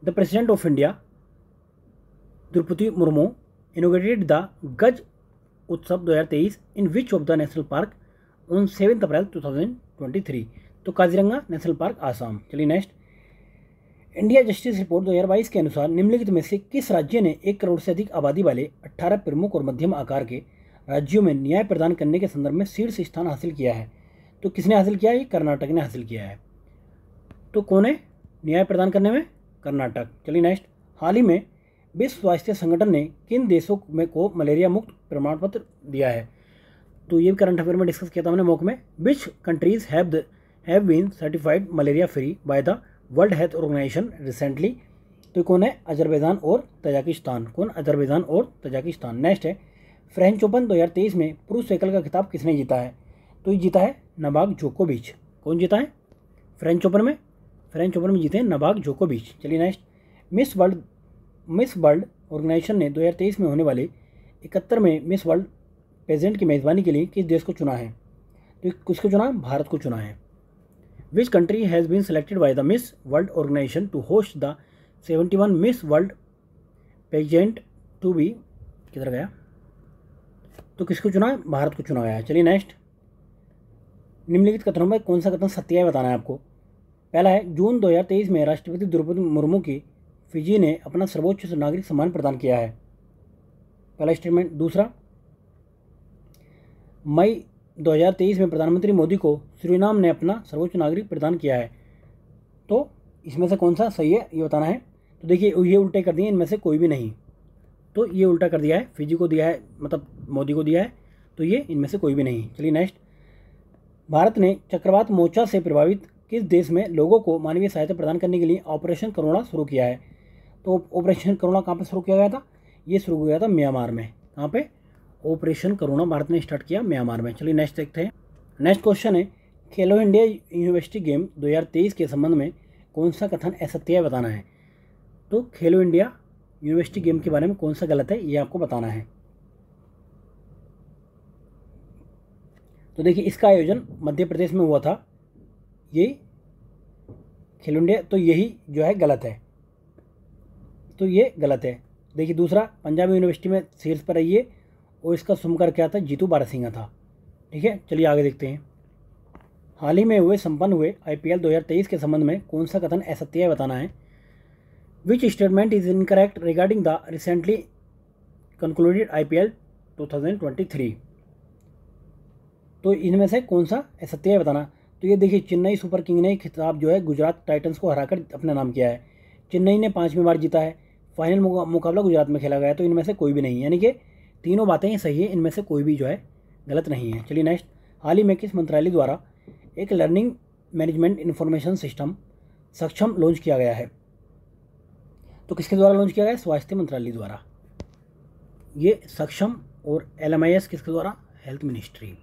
The president of India Droupadi Murmu inaugurated the Gaj Utsav 2023 in which of the national park on 7 April 2023? तो काजीरंगा नेशनल पार्क, आसाम। चलिए नेक्स्ट, इंडिया जस्टिस रिपोर्ट 2022 के अनुसार निम्नलिखित में से किस राज्य ने 1 करोड़ से अधिक आबादी वाले 18 प्रमुख और मध्यम आकार के राज्यों में न्याय प्रदान करने के संदर्भ में शीर्ष स्थान हासिल किया है? तो किसने हासिल किया है? ये कर्नाटक ने हासिल किया है। तो कौन है न्याय प्रदान करने में? कर्नाटक। चलिए नेक्स्ट, हाल ही में विश्व स्वास्थ्य संगठन ने किन देशों में को मलेरिया मुक्त प्रमाण पत्र दिया है? तो ये करंट अफेयर में डिस्कस किया था हमने मॉक में। Which countries have been certified malaria free by the World Health Organization recently? तो कौन है? अजरबैजान और तजाकिस्तान। कौन? अजरबैजान और तजाकिस्तान। नेक्स्ट है, फ्रेंच ओपन 2023 में पुरुष एकल का खिताब किसने जीता है? तो ये जीता है नोवाक जोकोविच। कौन जीता है? फ्रेंच ओपन में जीते हैं नोवाक जोकोविच। चलिए नेक्स्ट, मिस वर्ल्ड ऑर्गेनाइजेशन ने 2023 में होने वाले 71वें मिस वर्ल्ड पेजेंट की मेज़बानी के लिए किस देश को चुना है? तो किसको चुना? भारत को चुना है। Which country has been selected by the Miss World Organization to host the 71 Miss World pageant to be? किधर गया? तो किसको चुना? भारत को चुना गया है। चलिए नेक्स्ट, निम्नलिखित कथनों में कौन सा कथन सत्य है बताना है आपको। पहला है, जून 2023 में राष्ट्रपति द्रौपदी मुर्मू की फिजी ने अपना सर्वोच्च नागरिक सम्मान प्रदान किया है। पहला स्टेटमेंट। दूसरा, मई 2023 में प्रधानमंत्री मोदी को सूरीनाम ने अपना सर्वोच्च नागरिक प्रदान किया है। तो इसमें से कौन सा सही है ये बताना है। तो देखिए, ये उल्टे कर दिए, इनमें से कोई भी नहीं। तो ये उल्टा कर दिया है, फिजी को दिया है, मतलब मोदी को दिया है। तो ये इनमें से कोई भी नहीं। चलिए नेक्स्ट, भारत ने चक्रवात मोर्चा से प्रभावित किस देश में लोगों को मानवीय सहायता प्रदान करने के लिए ऑपरेशन करुणा शुरू किया है? तो ऑपरेशन करुणा कहाँ पे शुरू किया गया था? ये शुरू किया था म्यांमार में। कहाँ पे? ऑपरेशन करुणा भारत ने स्टार्ट किया म्यांमार में। चलिए नेक्स्ट देखते हैं। नेक्स्ट क्वेश्चन है, खेलो इंडिया यूनिवर्सिटी गेम 2023 के संबंध में कौन सा कथन असत्य है बताना है। तो खेलो इंडिया यूनिवर्सिटी गेम के बारे में कौन सा गलत है ये आपको बताना है। तो देखिए, इसका आयोजन मध्य प्रदेश में हुआ था, ये खेलो इंडिया, तो यही जो है गलत है। तो ये गलत है। देखिए दूसरा, पंजाब यूनिवर्सिटी में शीर्ष पर रही है और इसका शुभकर क्या था? जीतू बारासिंगा था। ठीक है, चलिए आगे देखते हैं। हाल ही में संपन्न हुए IPL 2023 के संबंध में कौन सा कथन असत्य है बताना है। Which statement is incorrect regarding the recently concluded IPL 2023? तो इनमें से कौन सा सत्य है बताना। तो ये देखिए, चेन्नई सुपर किंग ने खिताब जो है गुजरात टाइटंस को हराकर अपने नाम किया है। चेन्नई ने 5वीं बार जीता है। फाइनल मुकाबला गुजरात में खेला गया है। तो इनमें से कोई भी नहीं है, यानी कि तीनों बातें सही है, इनमें से कोई भी जो है गलत नहीं है। चलिए नेक्स्ट, हाल ही में किस मंत्रालय द्वारा एक लर्निंग मैनेजमेंट इंफॉर्मेशन सिस्टम सक्षम लॉन्च किया गया है? तो किसके द्वारा लॉन्च किया गया है? स्वास्थ्य मंत्रालय द्वारा ये सक्षम। और LMIS किसके द्वारा? Health ministry.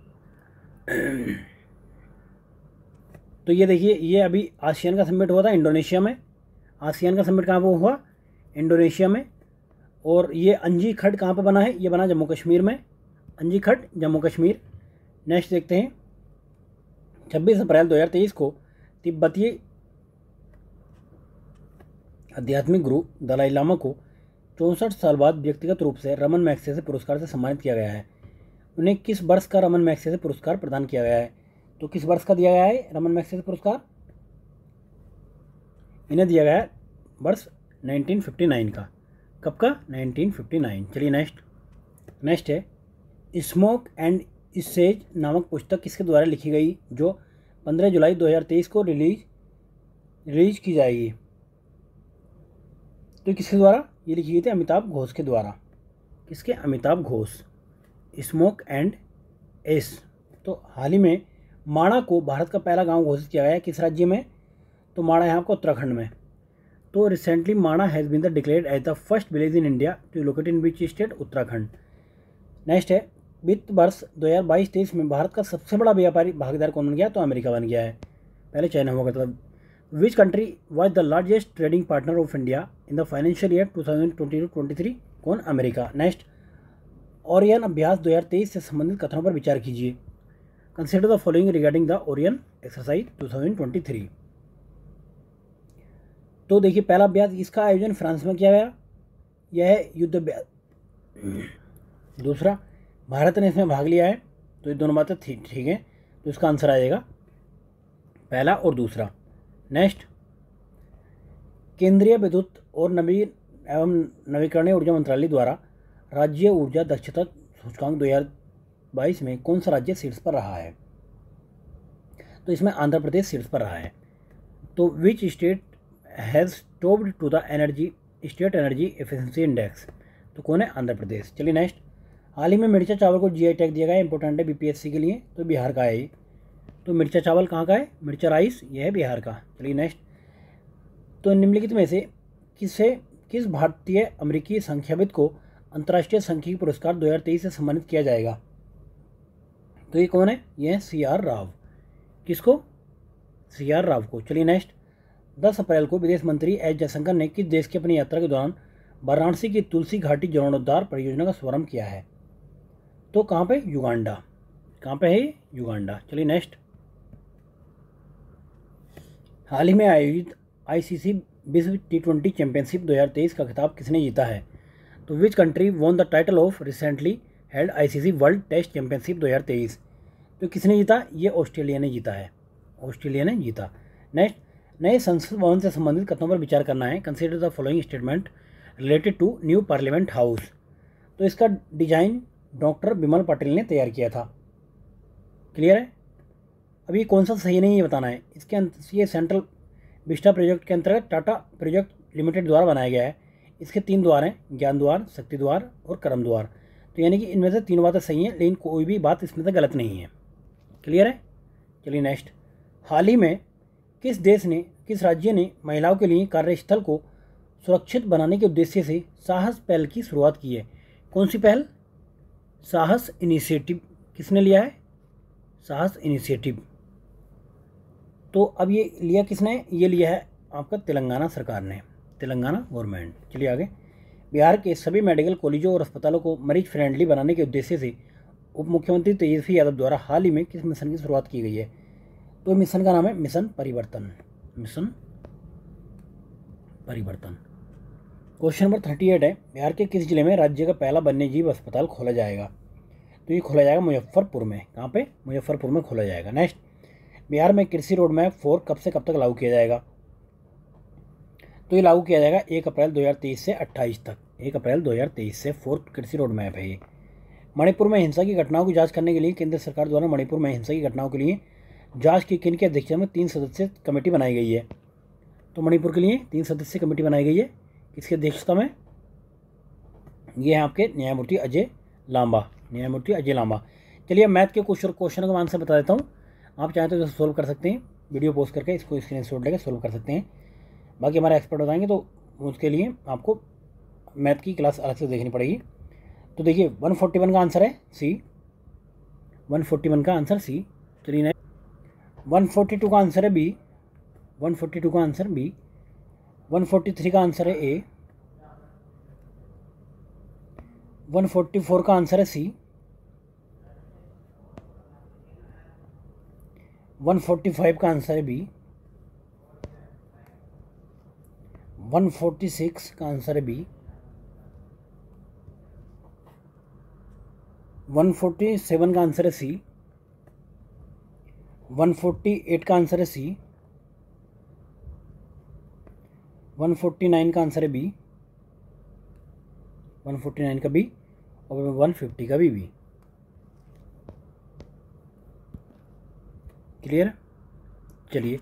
तो ये देखिए, ये अभी आसियान का समिट हुआ था इंडोनेशिया में। आसियान का समिट कहाँ पर हुआ? इंडोनेशिया में। और ये अंजी खड्ड कहाँ पर बना है? ये बना जम्मू कश्मीर में। अंजी खड्ड जम्मू कश्मीर। नेक्स्ट देखते हैं, 26 अप्रैल 2023 को तिब्बतीय आध्यात्मिक गुरु दलाई लामा को 64 साल बाद व्यक्तिगत रूप से रमन मैग्सेसे पुरस्कार से सम्मानित किया गया है। उन्हें किस वर्ष का रमन मैग्सेसे पुरस्कार प्रदान किया गया है? तो किस वर्ष का दिया गया है रमन मैग्सेसे पुरस्कार? इन्हें दिया गया है वर्ष 1959 का। कब का? 1959। चलिए नेक्स्ट है, स्मोक एंड स्टेज नामक पुस्तक किसके द्वारा लिखी गई, जो 15 जुलाई 2023 को रिलीज की जाएगी? तो किसके द्वारा ये लिखी गई थी? अमिताभ घोष के द्वारा। किसके? Amitabh Ghosh. Smoke and S. तो हाल ही में माणा को भारत का पहला गांव घोषित किया गया है। किस राज्य में? तो माणा यहाँ को उत्तराखंड में। तो recently Mana has been the declared as the first village in India to locate in which state? Uttarakhand. Next है, वित्त वर्ष 2022-23 में भारत का सबसे बड़ा व्यापारी भागीदार कौन बन गया? तो अमेरिका बन गया है, पहले चाइना हुआ करता था। Which country was the largest trading partner of India in the financial year 2022-23? कौन? अमेरिका। नेक्स्ट, ओरियन अभ्यास 2023 से संबंधित कथनों पर विचार कीजिए। Consider the following regarding the Orion exercise 2023। तो देखिए, पहला अभ्यास, इसका आयोजन फ्रांस में किया गया, यह है युद्ध अभ्यास। दूसरा, भारत ने इसमें भाग लिया है। तो ये दोनों बातें ठीक है, तो इसका आंसर आ जाएगा पहला और दूसरा। नेक्स्ट, केंद्रीय विद्युत और नवीन एवं नवीकरणीय ऊर्जा मंत्रालय द्वारा राज्य ऊर्जा दक्षता सूचकांक 2022 में कौन सा राज्य शीर्ष पर रहा है? तो इसमें आंध्र प्रदेश शीर्ष पर रहा है। तो which state has topped to the state energy efficiency index? तो कौन है? आंध्र प्रदेश। चलिए नेक्स्ट, हाल ही में मिर्चा चावल को GI टैग दिया गया है, इंपॉर्टेंट है BPSC के लिए। तो बिहार का है ये। तो मिर्चा चावल कहाँ का है? मिर्चा राइस, यह है बिहार का। चलिए नेक्स्ट, तो निम्नलिखित में से किस भारतीय अमेरिकी संख्याविद को अंतर्राष्ट्रीय सांख्यिकी पुरस्कार 2023 से सम्मानित किया जाएगा? तो ये कौन है? ये है CR राव। किसको? CR राव को। चलिए नेक्स्ट, 10 अप्रैल को विदेश मंत्री एस जयशंकर ने किस देश की अपनी यात्रा के दौरान वाराणसी की तुलसी घाटी जीर्णोद्धार परियोजना का शुभारंभ किया है? तो कहाँ पे? युगांडा। कहाँ पे है? युगांडा। चलिए नेक्स्ट, हाल ही में आयोजित ICC विश्व T20 चैंपियनशिप 2023 का खिताब किसने जीता है? तो which country won the title of recently held ICC World Test Championship 2023? तो किसने जीता? ये ऑस्ट्रेलिया ने जीता है। ऑस्ट्रेलिया ने जीता। नेक्स्ट, नए संसद भवन से संबंधित कथनों पर विचार करना है। Consider the following statement related to new Parliament House. तो इसका डिजाइन डॉक्टर बिमल पटेल ने तैयार किया था। क्लियर है? अभी कौन सा सही नहीं है बताना है। ये सेंट्रल विस्टा प्रोजेक्ट के अंतर्गत टाटा प्रोजेक्ट लिमिटेड द्वारा बनाया गया है। इसके 3 द्वार हैं, ज्ञान द्वार, शक्ति द्वार और कर्म द्वार। तो यानी कि इनमें से 3 बातें सही हैं, लेकिन कोई भी बात इसमें से गलत नहीं है। क्लियर है? चलिए नेक्स्ट, हाल ही में किस राज्य ने महिलाओं के लिए कार्यस्थल को सुरक्षित बनाने के उद्देश्य से साहस पहल की शुरुआत की है? कौन सी पहल? साहस इनिशिएटिव। किसने लिया है? साहस इनिशिएटिव। तो अब ये लिया किसने? ये लिया है आपका तेलंगाना सरकार ने, तेलंगाना गवर्नमेंट। चलिए आगे, बिहार के सभी मेडिकल कॉलेजों और अस्पतालों को मरीज फ्रेंडली बनाने के उद्देश्य से उप मुख्यमंत्री तेजस्वी यादव द्वारा हाल ही में किस मिशन की शुरुआत की गई है? तो मिशन का नाम है मिशन परिवर्तन। मिशन परिवर्तन। क्वेश्चन नंबर 38 है, बिहार के किस जिले में राज्य का पहला वन्यजीव अस्पताल खोला जाएगा? तो ये खोला जाएगा मुजफ्फरपुर में। कहाँ पे? मुजफ्फरपुर में खोला जाएगा। नेक्स्ट, बिहार में कृषि रोड मैप 4 कब से कब तक लागू किया जाएगा? तो ये लागू किया जाएगा 1 अप्रैल 2023 से 28 तक। 1 अप्रैल 2023 से 4th कृषि रोड मैप है ये। मणिपुर में हिंसा की घटनाओं की जांच करने के लिए केंद्र सरकार द्वारा मणिपुर में हिंसा की घटनाओं के लिए जांच की किन की अध्यक्षता में 3 सदस्यीय कमेटी बनाई गई है। तो मणिपुर के लिए 3 सदस्यीय कमेटी बनाई गई है, किसकी अध्यक्षता में? ये है आपके न्यायमूर्ति अजय लांबा। चलिए मैथ के कुछ क्वेश्चन का आंसर बता देता हूँ, आप चाहें तो सोल्व कर सकते हैं, वीडियो पोस्ट करके इसको स्क्रीनशॉट लेकर सोल्व कर सकते हैं। बाकी हमारे एक्सपर्ट बताएंगे, तो उसके लिए आपको मैथ की क्लास अलग से देखनी पड़ेगी। तो देखिए 141 का आंसर है सी, 141 का आंसर सी। 39 142 का आंसर है बी, 142 का आंसर बी। 143 का आंसर है ए, 144 का आंसर है सी, 145 का आंसर है बी, 146 का आंसर है बी, 147 का आंसर है सी, 148 का आंसर है सी, 149 का आंसर है बी, 149 का बी और 150 का भी बी। क्लियर? चलिए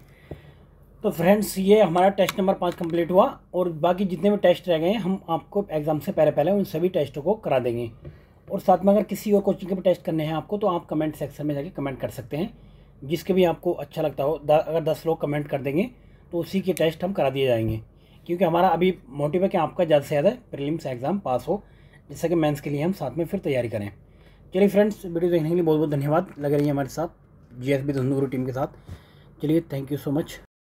तो फ्रेंड्स ये हमारा टेस्ट नंबर 5 कंप्लीट हुआ, और बाकी जितने भी टेस्ट रह गए हैं हम आपको एग्जाम से पहले उन सभी टेस्टों को करा देंगे। और साथ में अगर किसी और कोचिंग के भी टेस्ट करने हैं आपको, तो आप कमेंट सेक्शन में जाके कमेंट कर सकते हैं, जिसके भी आपको अच्छा लगता हो। अगर 10 लोग कमेंट कर देंगे तो उसी के टेस्ट हम करा दिए जाएंगे, क्योंकि हमारा अभी मोटिव है कि आपका ज़्यादा से ज़्यादा प्रीलिम्स एग्ज़ाम पास हो, जिससे कि मेंस के लिए हम साथ में फिर तैयारी करें। चलिए फ्रेंड्स, वीडियो देखने के लिए बहुत बहुत धन्यवाद। लग रही है हमारे साथ GSB धुंधुगुरु टीम के साथ। चलिए थैंक यू सो मच।